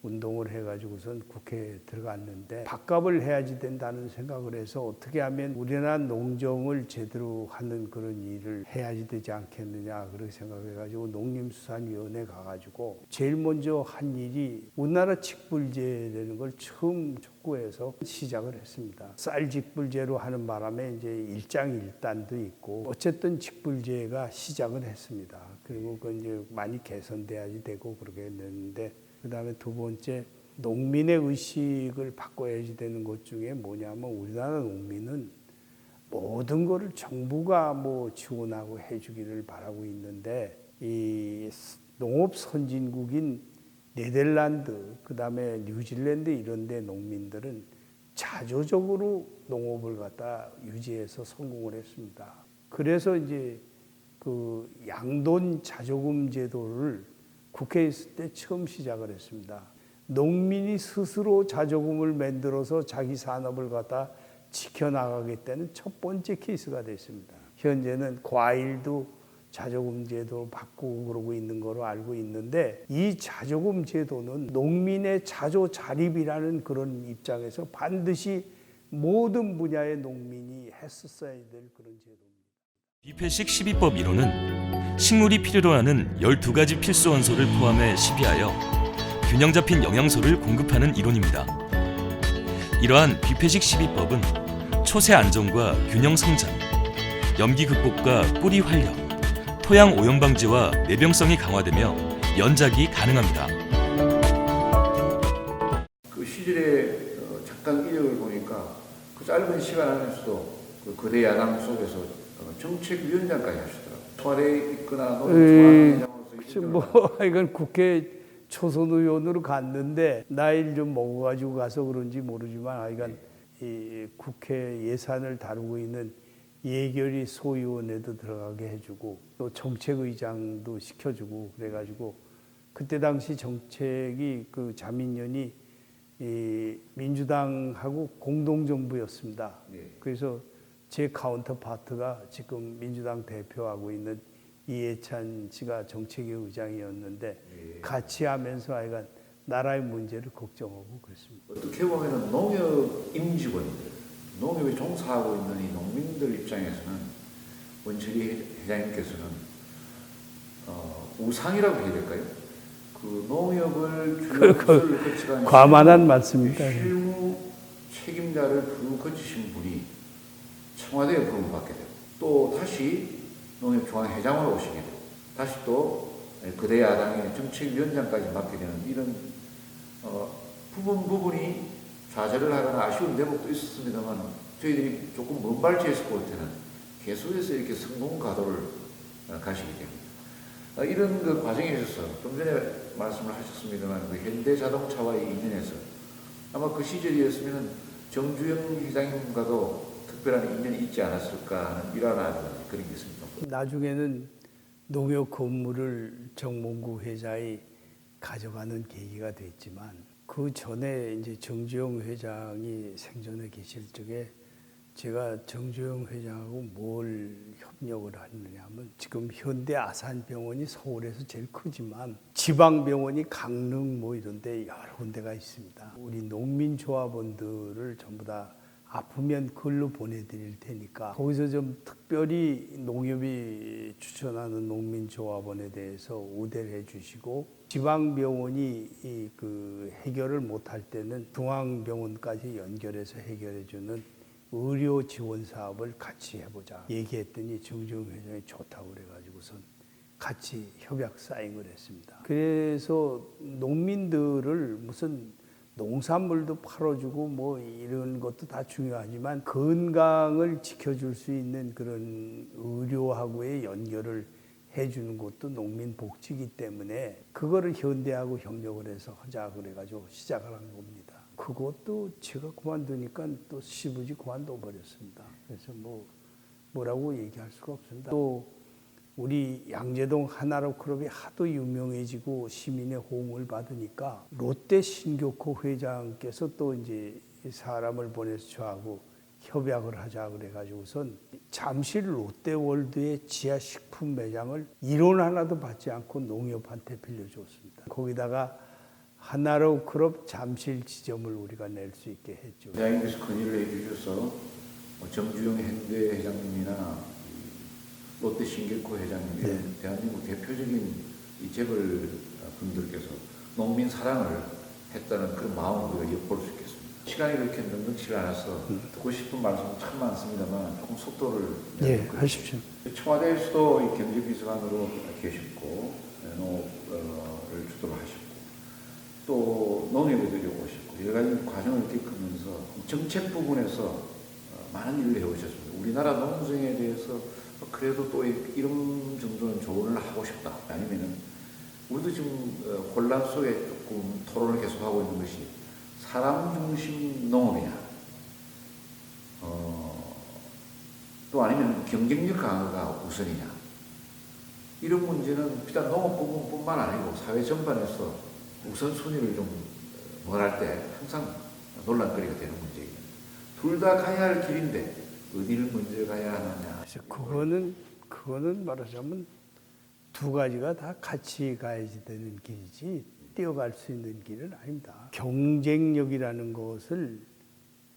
운동을 해가지고선 국회에 들어갔는데 밥값을 해야지 된다는 생각을 해서 어떻게 하면 우리나라 농정을 제대로 하는 그런 일을 해야지 되지 않겠느냐 그렇게 생각해가지고 농림수산위원회 가가지고 제일 먼저 한 일이 우리나라 직불제라는 걸 처음 촉구해서 시작을 했습니다. 쌀 직불제로 하는 바람에 이제 일장일단도 있고 어쨌든 직불제가 시작을 했습니다. 그리고 그 이제 많이 개선돼야지 되고 그렇게 됐는데 그다음에 두 번째 농민의 의식을 바꿔야지 되는 것 중에 뭐냐면 우리나라 농민은 모든 거를 정부가 뭐 지원하고 해주기를 바라고 있는데 이 농업 선진국인 네덜란드 그다음에 뉴질랜드 이런 데 농민들은 자조적으로 농업을 갖다 유지해서 성공을 했습니다. 그래서 이제 그 양돈 자조금 제도를 국회에 있을 때 처음 시작을 했습니다. 농민이 스스로 자조금을 만들어서 자기 산업을 갖다 지켜나가겠다는 첫 번째 케이스가 됐습니다. 현재는 과일도 자조금 제도로 바꾸고 그러고 있는 거로 알고 있는데 이 자조금 제도는 농민의 자조자립이라는 그런 입장에서 반드시 모든 분야의 농민이 했었어야 될 그런 제도입니다. 비폐식 12법 1호는 식물이 필요로 하는 12가지 필수 원소를 포함해 시비하여 균형 잡힌 영양소를 공급하는 이론입니다. 이러한 비폐식 12법은 초세 안정과 균형 성장, 염기 극복과 뿌리 활력, 토양 오염 방지와 내병성이 강화되며 연작이 가능합니다. 그 시절에 잠깐 이력을 보니까 그 짧은 시간 안에서도 그 거대 야당 속에서 정책위원장까지 하시더라고요. 청와대에 있거나 그래서 뭐 이건 국회 초선 의원으로 갔는데 나이를 좀 먹어가지고 가서 그런지 모르지만 하여간 이 국회 예산을 다루고 있는 예결위 소위원회도 들어가게 해주고 또 정책의장도 시켜주고 그래가지고 그때 당시 정책이 그 자민련이 이 민주당하고 공동정부였습니다. 그래서 제 카운터파트가 지금 민주당 대표하고 있는 이해찬 씨가 정책위 의장이었는데 같이 하면서 하여간 나라의 문제를 걱정하고 그랬습니다. 어떻게 보면 농협 임직원들, 농협에 종사하고 있는 이 농민들 입장에서는 원철이 회장님께서는 우상이라고 해야 될까요? 그 농협을 주요 부서를 거쳐가는 과만한 말씀입니다. 실무 책임자를 부르 거치신 분이 청와대에 부름을 받게 되고 또 다시 농협중앙회장으로 오시게 되고 다시 또 거대 야당의 정책위원장까지 맡게 되는 이런 부분이 좌절을 하거나 아쉬운 대목도 있었습니다만 저희들이 조금 먼 발치에서 볼 때는 계속해서 이렇게 성공 가도를 가시게 됩니다. 이런 그 과정에 있어서 좀 전에 말씀을 하셨습니다만 그 현대자동차와의 인연에서 아마 그 시절이었으면 정주영 회장님과도 특별한 인연이 있지 않았을까 하는 일화나 그런 게 있습니다. 나중에는 농협 건물을 정몽구 회장이 가져가는 계기가 됐지만 그 전에 이제 정주영 회장이 생전에 계실 적에 제가 정주영 회장하고 뭘 협력을 하느냐면 지금 현대 아산병원이 서울에서 제일 크지만 지방병원이 강릉 뭐 이런 데 여러 군데가 있습니다. 우리 농민조합원들을 전부 다 아프면 글로 보내드릴 테니까 거기서 좀 특별히 농협이 추천하는 농민조합원에 대해서 우대를 해주시고 지방병원이 그 해결을 못할 때는 중앙병원까지 연결해서 해결해주는 의료 지원 사업을 같이 해보자 얘기했더니 정주영 회장이 좋다고 그래가지고선 같이 협약 사인을 했습니다. 그래서 농민들을 무슨 농산물도 팔아주고 뭐 이런 것도 다 중요하지만 건강을 지켜줄 수 있는 그런 의료하고의 연결을 해주는 것도 농민 복지이기 때문에 그거를 현대하고 협력을 해서 하자 그래가지고 시작을 한 겁니다. 그것도 제가 그만두니까 또 시부지 그만둬 버렸습니다. 그래서 뭐라고 얘기할 수가 없습니다. 또 우리 양재동 하나로 클럽이 하도 유명해지고 시민의 호응을 받으니까 롯데 신교코 회장께서 또 이제 사람을 보내서 저하고 협약을 하자 그래가지고선 잠실 롯데월드의 지하 식품 매장을 1원 하나도 받지 않고 농협한테 빌려줬습니다. 거기다가 하나로 클럽 잠실 지점을 우리가 낼 수 있게 했죠. 대한민국에서 건의를 해주셔서 정주영 현대 회장님이나 롯데 신길코 회장님, 네. 대한민국 대표적인 이 재벌 분들께서 농민 사랑을 했다는 그런 마음을 우리가 엿볼 수 있겠습니다. 시간이 그렇게 넉넉치 않아서 듣고 싶은 말씀 참 많습니다만 조금 속도를 네, 하십시오. 청와대에서도 이 경제비서관으로 계셨고 농업을 주도를 하셨고 또 농협에도 오셨고 여러 가지 과정을 겪으면서 정책 부분에서 많은 일을 해오셨습니다. 우리나라 농정에 대해서 그래도 또 이런 정도는 조언을 하고 싶다. 아니면은 우리도 지금 혼란 속에 조금 토론을 계속하고 있는 것이 사람 중심 농업이냐, 또 아니면 경쟁력 강화가 우선이냐. 이런 문제는 비단 농업 부분뿐만 아니고 사회 전반에서 우선순위를 좀 원할 때 항상 논란거리가 되는 문제입니다. 둘 다 가야 할 길인데 어디를 먼저 가야 하느냐. 그래서 그거는 말하자면 두 가지가 다 같이 가야지 되는 길이지 뛰어갈 수 있는 길은 아닙니다. 경쟁력이라는 것을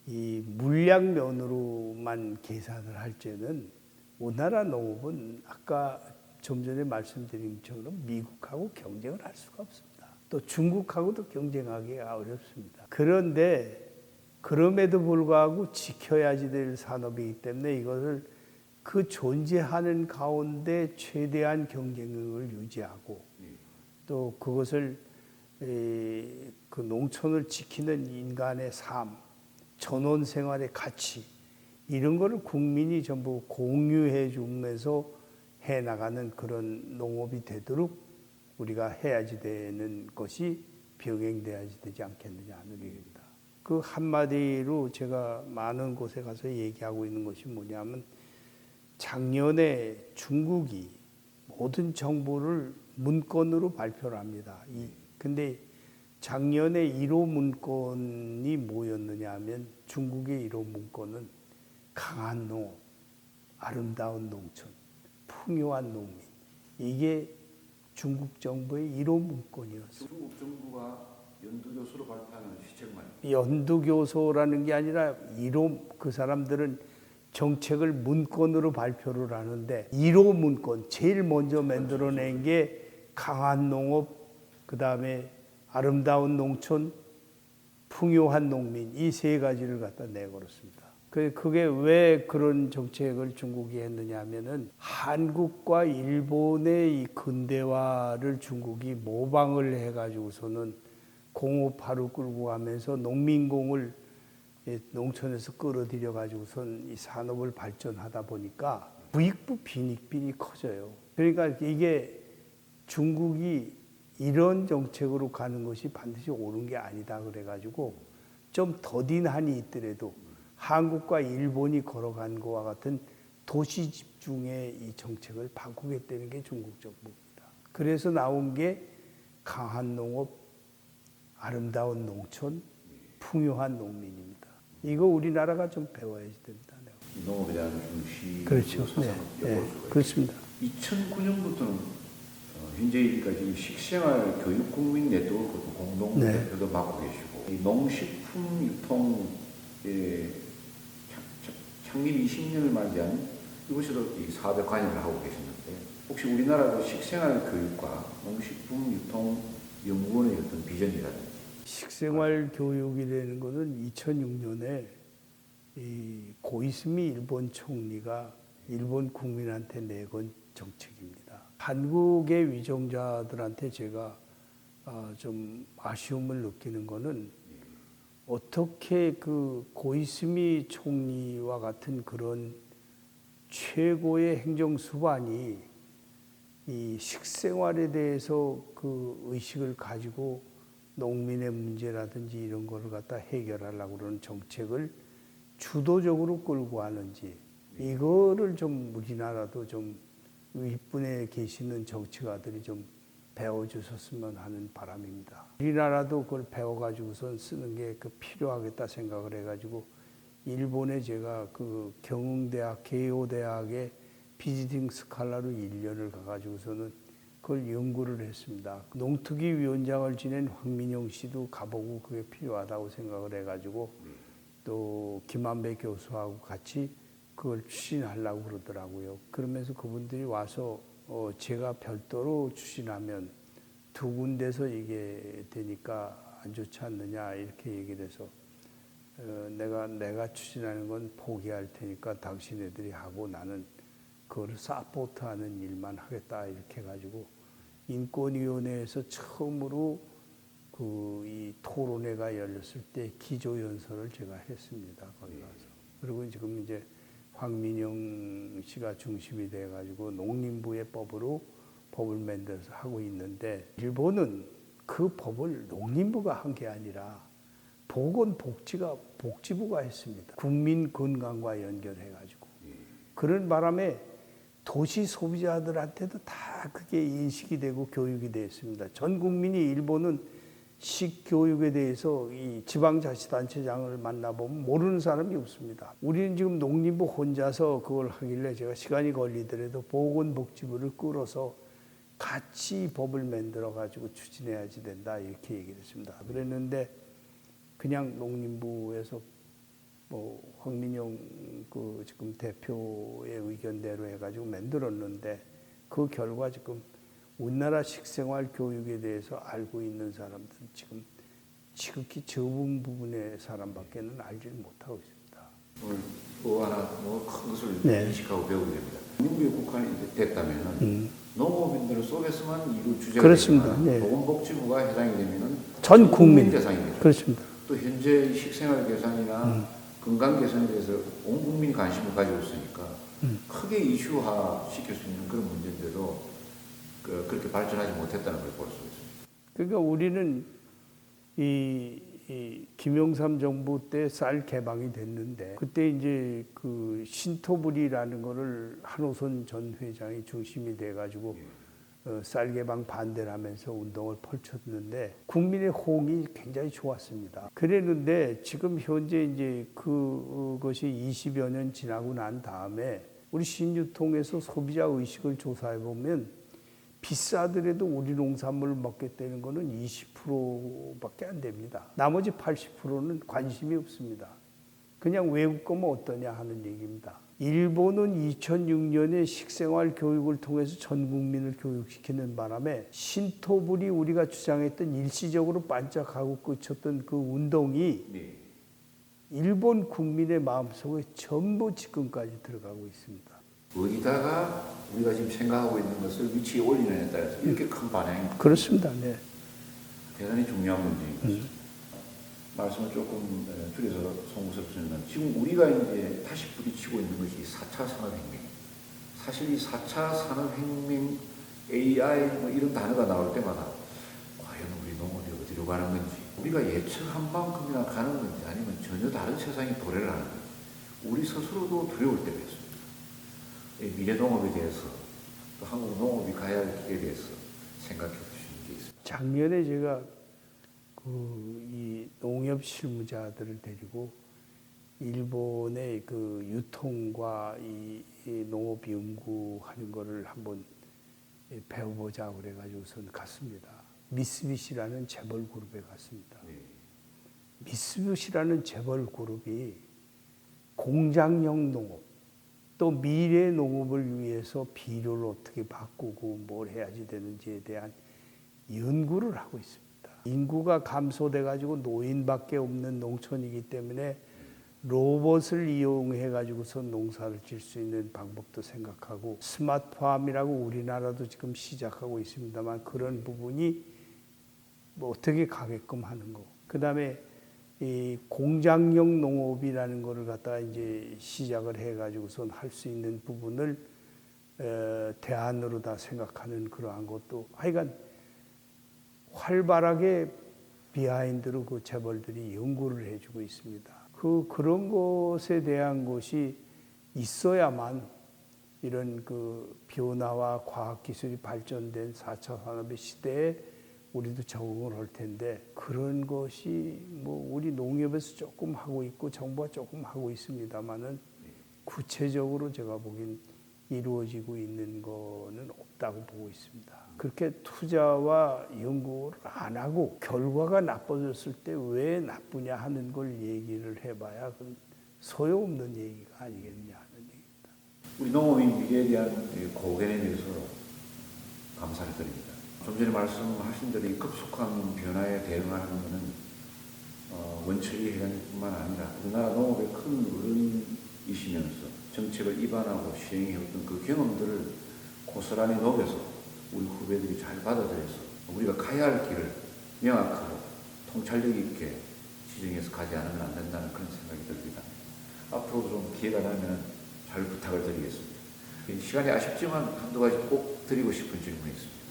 이 물량면으로만 계산을 할 때는 우리나라 농업은 아까 좀 전에 말씀드린 것처럼 미국하고 경쟁을 할 수가 없습니다. 또 중국하고도 경쟁하기가 어렵습니다. 그런데 그럼에도 불구하고 지켜야지 될 산업이기 때문에 이것을 그 존재하는 가운데 최대한 경쟁력을 유지하고 또 그것을 그 농촌을 지키는 인간의 삶, 전원 생활의 가치 이런 거를 국민이 전부 공유해 주면서 해 나가는 그런 농업이 되도록 우리가 해야지 되는 것이 병행돼야지 되지 않겠느냐 하는 얘기입니다. 그 한마디로 제가 많은 곳에 가서 얘기하고 있는 것이 뭐냐면 작년에 중국이 모든 정보를 문건으로 발표를 합니다. 근데 작년에 1호 문건이 뭐였느냐 하면 중국의 1호 문건은 강한 농업, 아름다운 농촌, 풍요한 농민. 이게 중국 정부의 1호 문건이었어요. 중국 정부가 연두교수로 발표하는 시책만. 연두교수라는 게 아니라 1호 그 사람들은 정책을 문건으로 발표를 하는데 1호 문건 제일 먼저 만들어낸 게 강한 농업, 그 다음에 아름다운 농촌, 풍요한 농민 이 세 가지를 갖다 내걸었습니다. 그게 왜 그런 정책을 중국이 했느냐 하면은 한국과 일본의 이 근대화를 중국이 모방을 해가지고서는 공업화로 끌고 가면서 농민공을 농촌에서 끌어들여 가지고선 이 산업을 발전하다 보니까 부익부 빈익빈이 커져요. 그러니까 이게 중국이 이런 정책으로 가는 것이 반드시 옳은 게 아니다 그래가지고 좀 더딘 한이 있더라도 한국과 일본이 걸어간 것과 같은 도시 집중의 이 정책을 바꾸겠다는 게 중국 정부입니다. 그래서 나온 게 강한 농업, 아름다운 농촌, 풍요한 농민입니다. 이거 우리나라가 좀 배워야지 됩니다. 농업에 대한 중시. 그렇죠. 네, 그렇습니다. 2009년부터는 현재까지 식생활 교육 국민 네트워크 공동 대표도 맡고 계시고 이 농식품 유통의 창립 20년을 맞이한 이곳에도 이 사업에 관여를 하고 계시는데 혹시 우리나라도 식생활 교육과 농식품 유통 연구원의 어떤 비전이라든지 식생활 교육이라는 것은 2006년에 이 고이스미 일본 총리가 일본 국민한테 내건 정책입니다. 한국의 위정자들한테 제가 좀 아쉬움을 느끼는 것은 어떻게 그 고이스미 총리와 같은 그런 최고의 행정수반이 이 식생활에 대해서 그 의식을 가지고 농민의 문제라든지 이런 거를 갖다 해결하려고 그러는 정책을 주도적으로 끌고 가는지 이거를 좀 우리나라도 좀 윗분에 계시는 정치가들이 좀 배워주셨으면 하는 바람입니다. 우리나라도 그걸 배워가지고선 쓰는 게 그 필요하겠다 생각을 해가지고 일본에 제가 그 경흥대학, 개요대학에 비지팅 스칼라로 1년을 가가지고서는 그걸 연구를 했습니다. 농특위 위원장을 지낸 황민영 씨도 가보고 그게 필요하다고 생각을 해가지고 또 김한배 교수하고 같이 그걸 추진하려고 그러더라고요. 그러면서 그분들이 와서 제가 별도로 추진하면 두 군데서 이게 되니까 안 좋지 않느냐 이렇게 얘기를 해서 내가 추진하는 건 포기할 테니까 당신네들이 하고 나는 그거를 사포트하는 일만 하겠다 이렇게 해가지고 인권위원회에서 처음으로 이 토론회가 열렸을 때 기조연설을 제가 했습니다. 거기 가서. 그리고 지금 이제 황민영 씨가 중심이 돼가지고 농림부의 법을 만들어서 하고 있는데 일본은 그 법을 농림부가 한 게 아니라 보건복지부가 했습니다. 국민 건강과 연결해가지고. 그런 바람에 도시 소비자들한테도 다 그게 인식이 되고 교육이 되었습니다. 전 국민이 일본은 식교육에 대해서 이 지방자치단체장을 만나보면 모르는 사람이 없습니다. 우리는 지금 농림부 혼자서 그걸 하길래 제가 시간이 걸리더라도 보건복지부를 끌어서 같이 법을 만들어가지고 추진해야지 된다 이렇게 얘기를 했습니다. 그랬는데 그냥 농림부에서 황민영 그 지금 대표의 의견대로 해가지고 만들었는데 그 결과 지금 우리나라 식생활 교육에 대해서 알고 있는 사람들은 지금 지극히 적은 부분의 사람밖에는 알지를 못하고 있습니다. 오늘 또 하나 큰 것을 네. 인식하고 배우게 됩니다. 농부의 국한이 됐다면은 농업인들 속에서만 이루 주제가 그렇습니다. 되지만 네. 보건복지부가 해당이 되면은 전 국민 대상이 되죠. 그렇습니다. 또 현재 식생활 개선이나 건강 개선에 대해서 온 국민이 관심을 가지고 있으니까 크게 이슈화 시킬 수 있는 그런 문제인데도 그렇게 발전하지 못했다는 걸 볼 수 있습니다. 그러니까 우리는 이 김영삼 정부 때 쌀 개방이 됐는데 그때 이제 그 신토불이라는 거를 한호선 전 회장이 중심이 돼가지고 쌀 개방 반대를 하면서 운동을 펼쳤는데 국민의 호응이 굉장히 좋았습니다. 그랬는데 지금 현재 이제 그것이 20여 년 지나고 난 다음에 우리 신유통에서 소비자 의식을 조사해 보면 비싸더라도 우리 농산물을 먹겠다는 거는 20%밖에 안 됩니다. 나머지 80%는 관심이 없습니다. 그냥 외국 거면 어떠냐 하는 얘기입니다. 일본은 2006년에 식생활 교육을 통해서 전 국민을 교육시키는 바람에 신토불이 우리가 주장했던 일시적으로 반짝하고 그쳤던 그 운동이 네. 일본 국민의 마음속에 전부 지금까지 들어가고 있습니다. 어디다가 우리가 지금 생각하고 있는 것을 위치에 올리느냐에 따라서 이렇게 큰 반향이 그렇습니다. 네. 대단히 중요한 문제인 것입니다. 말씀을 조금 줄여서 송구스럽지만 지금 우리가 이제 다시 부딪히고 있는 것이 4차 산업혁명. 사실 이 4차 산업혁명, AI 이런 단어가 나올 때마다 과연 우리 농업이 어디로 가는 건지 우리가 예측한 만큼이나 가는 건지 아니면 전혀 다른 세상이 도래를 하는 건지 우리 스스로도 두려울 때가 있습니다. 미래 농업에 대해서 또 한국 농업이 가야 할 길에 대해서 생각해 보시는 게 있습니다. 작년에 제가 이 농협 실무자들을 데리고 일본의 그 유통과 이 농업 연구하는 거를 한번 배워보자 그래가지고선 갔습니다. 미쓰비시라는 재벌 그룹에 갔습니다. 네. 미쓰비시라는 재벌 그룹이 공장형 농업 또 미래 농업을 위해서 비료를 어떻게 바꾸고 뭘 해야지 되는지에 대한 연구를 하고 있습니다. 인구가 감소돼 가지고 노인밖에 없는 농촌이기 때문에 로봇을 이용해 가지고서 농사를 질 수 있는 방법도 생각하고 스마트팜이라고 우리나라도 지금 시작하고 있습니다만 그런 부분이 뭐 어떻게 가게끔 하는 거. 그다음에 이 공장형 농업이라는 거를 갖다가 이제 시작을 해 가지고선 할 수 있는 부분을 대안으로 다 생각하는 그러한 것도 하여간 활발하게 비하인드로 그 재벌들이 연구를 해주고 있습니다. 그런 것에 대한 것이 있어야만 이런 그 변화와 과학기술이 발전된 4차 산업의 시대에 우리도 적응을 할 텐데 그런 것이 뭐 우리 농협에서 조금 하고 있고 정부가 조금 하고 있습니다만은 구체적으로 제가 보기엔 이루어지고 있는 거는 없다고 보고 있습니다. 그렇게 투자와 연구를 안 하고 결과가 나빠졌을 때 왜 나쁘냐 하는 걸 얘기를 해봐야 그건 소용없는 얘기가 아니겠느냐 하는 얘기입니다. 우리 농업의 미래에 대한 고견에 대해서 감사를 드립니다. 좀 전에 말씀하신 대로 이 급속한 변화에 대응하는 것은 원철이 회장님뿐만 아니라 우리나라 농업의 큰 어른이시면서 정책을 입안하고 시행해왔던 그 경험들을 고스란히 녹여서 우리 후배들이 잘 받아들여서 우리가 가야 할 길을 명확하고 통찰력 있게 지정해서 가지 않으면 안 된다는 그런 생각이 듭니다. 앞으로도 좀 기회가 나면 잘 부탁을 드리겠습니다. 시간이 아쉽지만 한두 가지 꼭 드리고 싶은 질문이 있습니다.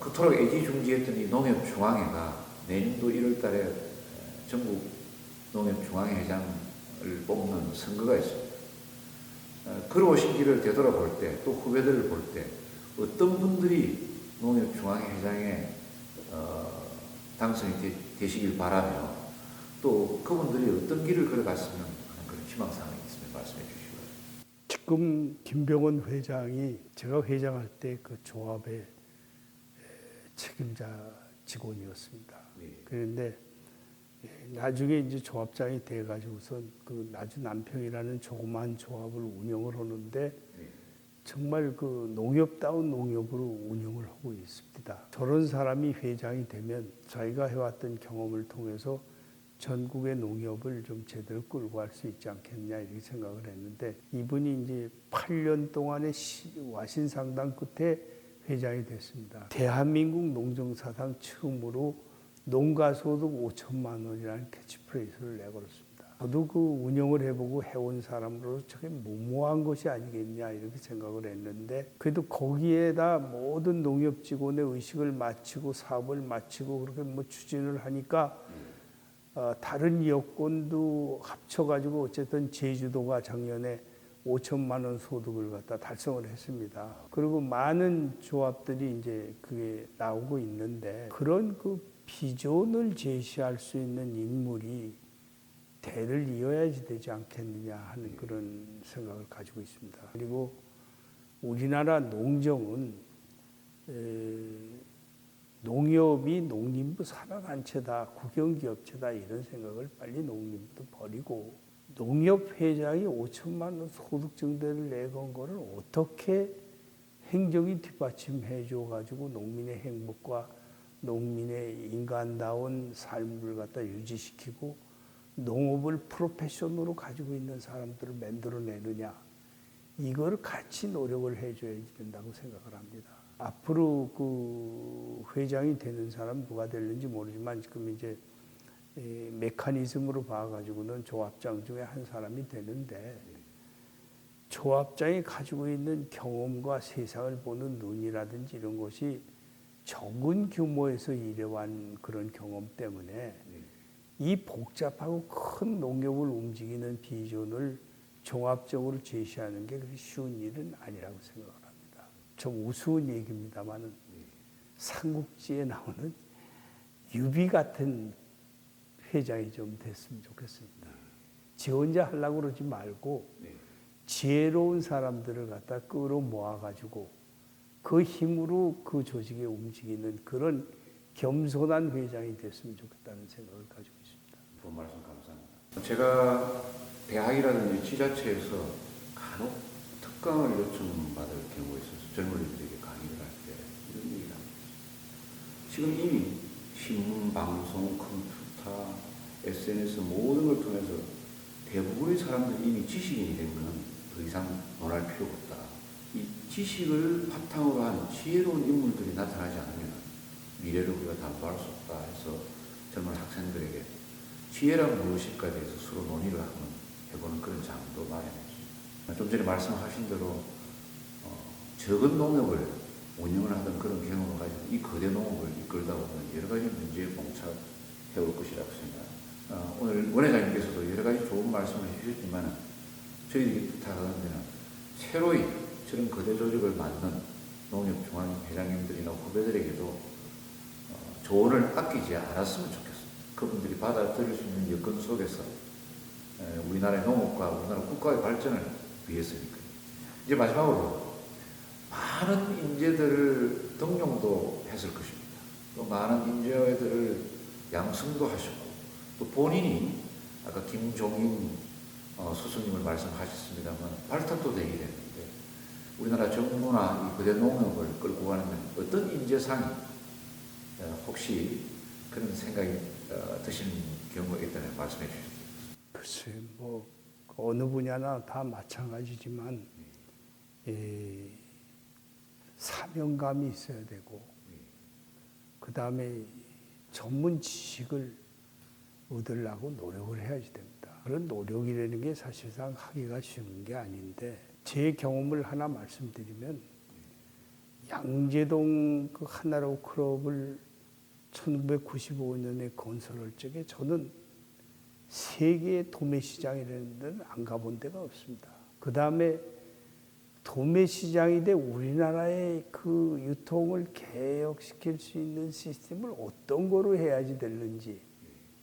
그토록 애지중지했던 이 농협중앙회가 내년도 1월 달에 전국 농협중앙회장을 뽑는 선거가 있습니다. 걸어오신 길을 되돌아볼 때, 또 후배들을 볼 때 어떤 분들이 농협중앙회장에 당선이 되시길 바라며 또 그분들이 어떤 길을 걸어갔으면 하는 그런 희망사항이 있으면 말씀해 주시고요. 지금 김병원 회장이 제가 회장할 때 그 조합의 책임자 직원이었습니다. 네. 그런데 나중에 이제 조합장이 돼가지고선 그 나주 남평이라는 조그만 조합을 운영을 하는데 네. 정말 그 농협다운 농협으로 운영을 하고 있습니다. 저런 사람이 회장이 되면 자기가 해왔던 경험을 통해서 전국의 농협을 좀 제대로 끌고 갈 수 있지 않겠냐 이렇게 생각을 했는데 이분이 이제 8년 동안의 와신상담 끝에 회장이 됐습니다. 대한민국 농정사상 처음으로 농가소득 5천만 원이라는 캐치프레이즈를 내걸었습니다. 저도 그 운영을 해보고 해온 사람으로서 저게 무모한 것이 아니겠냐 이렇게 생각을 했는데 그래도 거기에다 모든 농협 직원의 의식을 마치고 사업을 마치고 그렇게 뭐 추진을 하니까 다른 여건도 합쳐가지고 어쨌든 제주도가 작년에 5천만 원 소득을 갖다 달성을 했습니다. 그리고 많은 조합들이 이제 그게 나오고 있는데 그런 그 비전을 제시할 수 있는 인물이 대를 이어야지 되지 않겠느냐 하는 그런 생각을 가지고 있습니다. 그리고 우리나라 농정은 농협이 농림부 산하단체다, 국영기업체다 이런 생각을 빨리 농림부도 버리고 농협회장이 5천만 원 소득 증대를 내건 거를 어떻게 행정이 뒷받침해 줘가지고 농민의 행복과 농민의 인간다운 삶을 갖다 유지시키고 농업을 프로페셔널로 가지고 있는 사람들을 만들어내느냐 이걸 같이 노력을 해줘야 된다고 생각을 합니다. 앞으로 그 회장이 되는 사람 누가 될는지 모르지만 지금 이제 메커니즘으로 봐가지고는 조합장 중에 한 사람이 되는데 조합장이 가지고 있는 경험과 세상을 보는 눈이라든지 이런 것이 적은 규모에서 일해온 그런 경험 때문에 이 복잡하고 큰 농협을 움직이는 비전을 종합적으로 제시하는 게 그렇게 쉬운 일은 아니라고 생각을 합니다. 좀 우스운 얘기입니다만은 삼국지에 나오는 유비 같은 회장이 좀 됐으면 좋겠습니다. 지 혼자 하려고 그러지 말고 지혜로운 사람들을 갖다 끌어 모아가지고 그 힘으로 그 조직에 움직이는 그런 겸손한 회장이 됐으면 좋겠다는 생각을 가지고 있습니다. 좋은 말씀 감사합니다. 제가 대학이라든지 지자체에서 간혹 특강을 요청받을 경우가 있어서 젊은이들에게 강의를 할 때 이런 얘기를 합니다. 지금 이미 신문, 방송, 컴퓨터, SNS 모든 걸 통해서 대부분의 사람들이 이미 지식인이 된 것은 더 이상 논할 필요가 없다. 이 지식을 바탕으로 한 지혜로운 인물들이 나타나지 않으면 미래를 우리가 담보할 수 없다 해서 젊은 학생들에게 지혜란 무엇일까에 대해서 서로 논의를 해보는 그런 장도 마련했습니다. 좀 전에 말씀하신 대로 적은 농협을 운영을 하던 그런 경험을 가지고 이 거대 농업을 이끌다 보면 여러 가지 문제에 봉착해올 것이라고 생각합니다. 오늘 원 회장님께서도 여러 가지 좋은 말씀을 해주셨지만 저희들이 부탁하는 데는 새로이 저런 거대 조직을 만든 농협중앙회장님들이나 후배들에게도 조언을 아끼지 않았으면 좋겠습니다. 그분들이 받아들일 수 있는 여건 속에서 우리나라의 농업과 우리나라 국가의 발전을 위해서니까요. 이제 마지막으로 많은 인재들을 등용도 했을 것입니다. 또 많은 인재들을 양성도 하셨고 또 본인이 아까 김종인 스승님을 말씀하셨습니다만 발탁도 되게 되는데 우리나라 정부나 이 거대 농업을 끌고 가는 어떤 인재상이 혹시 그런 생각이 드시는 경우가 있다면 말씀해 주십시오. 글쎄, 뭐 어느 분야나 다 마찬가지지만 사명감이 있어야 되고 그 다음에 전문 지식을 얻으려고 노력을 해야지 됩니다. 그런 노력이라는 게 사실상 하기가 쉬운 게 아닌데 제 경험을 하나 말씀드리면 양재동 그 하나로 클럽을 1995년에 건설할 적에 저는 세계의 도매시장이라는 데는 안 가본 데가 없습니다. 그 다음에 도매시장인데 우리나라의 그 유통을 개혁시킬 수 있는 시스템을 어떤 거로 해야지 되는지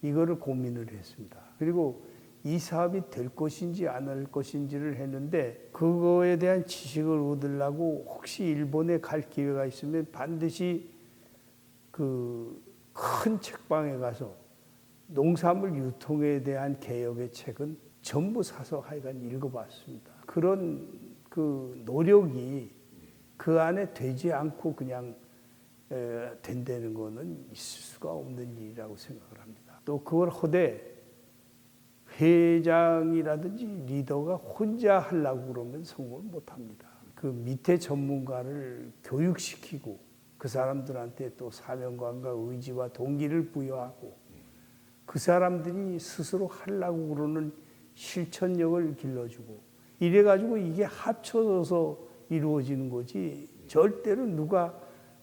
이거를 고민을 했습니다. 그리고 이 사업이 될 것인지 안 될 것인지를 했는데 그거에 대한 지식을 얻으려고 혹시 일본에 갈 기회가 있으면 반드시 그 큰 책방에 가서 농산물 유통에 대한 개혁의 책은 전부 사서 하여간 읽어봤습니다. 그런 그 노력이 그 안에 되지 않고 그냥 된다는 거는 있을 수가 없는 일이라고 생각을 합니다. 또 그걸 하되 회장이라든지 리더가 혼자 하려고 그러면 성공을 못합니다. 그 밑에 전문가를 교육시키고 그 사람들한테 또 사명감과 의지와 동기를 부여하고 그 사람들이 스스로 하려고 그러는 실천력을 길러주고 이래가지고 이게 합쳐져서 이루어지는 거지 절대로 누가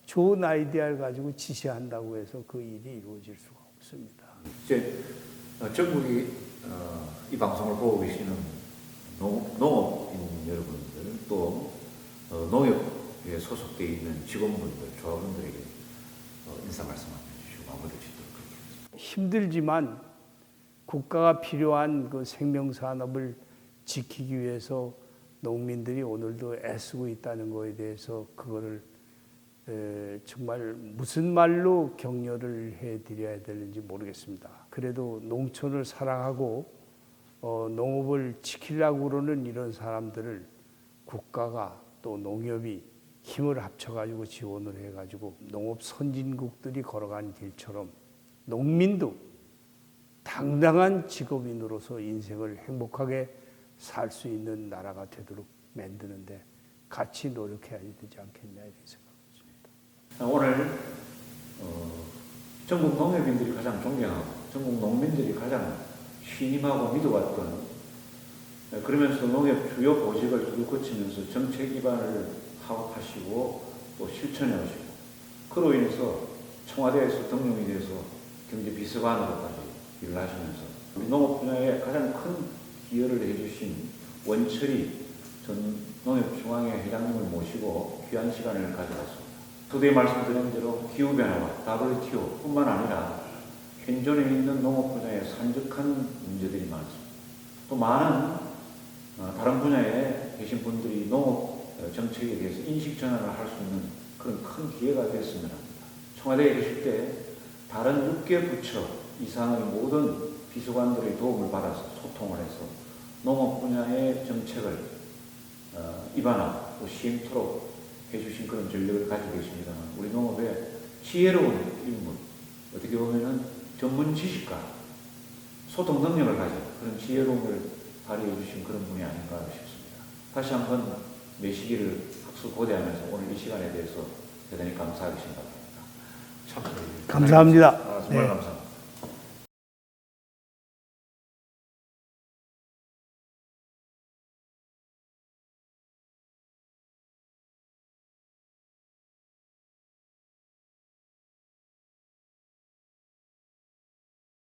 좋은 아이디어를 가지고 지시한다고 해서 그 일이 이루어질 수가 없습니다. 이제 전국이 이 방송을 보고 계시는 농업인 여러분들 또 농협에 소속되어 있는 직원분들, 조합원들에게 인사 말씀 한번 해주시고 마무리 짓도록 하겠습니다. 힘들지만 국가가 필요한 그 생명산업을 지키기 위해서 농민들이 오늘도 애쓰고 있다는 것에 대해서 그거를 정말 무슨 말로 격려를 해드려야 되는지 모르겠습니다. 그래도 농촌을 사랑하고 농업을 지키려고 그러는 이런 사람들을 국가가 또 농협이 힘을 합쳐가지고 지원을 해가지고 농업 선진국들이 걸어간 길처럼 농민도 당당한 직업인으로서 인생을 행복하게 살 수 있는 나라가 되도록 만드는데 같이 노력해야 되지 않겠냐 이런 생각입니다. 오늘 전국 농협인들이 가장 존경하고 전국 농민들이 가장 신임하고 믿어왔던 그러면서 농협 주요 보직을 두루 거치면서 정책 기반을 파악하시고 또 실천해 오시고 그로 인해서 청와대에서 등용이 돼서 경제비서관으로까지 일을 하시면서 우리 농업 분야에 가장 큰 기여를 해주신 원철이 전 농협중앙회 회장님을 모시고 귀한 시간을 가져봤습니다. 도대에 말씀드린 대로 기후변화와 WTO뿐만 아니라 현존에 있는 농업 분야에 산적한 문제들이 많습니다. 또 많은 다른 분야에 계신 분들이 농업 정책에 대해서 인식 전환을 할 수 있는 그런 큰 기회가 됐으면 합니다. 청와대에 계실 때 다른 6개 부처 이상의 모든 비서관들의 도움을 받아서 소통을 해서 농업 분야의 정책을 입안하고 또 시행토록 해주신 그런 전력을 가지고 계십니다만 우리 농업의 지혜로운 인물, 어떻게 보면은 전문 지식과 소통 능력을 가진 그런 지혜로움을 발휘해 주신 그런 분이 아닌가 싶습니다. 다시 한번 매시기를 학수 고대하면서 오늘 이 시간에 대해서 대단히 감사하게 생각합니다. 참 감사합니다. 정말 네. 감사합니다.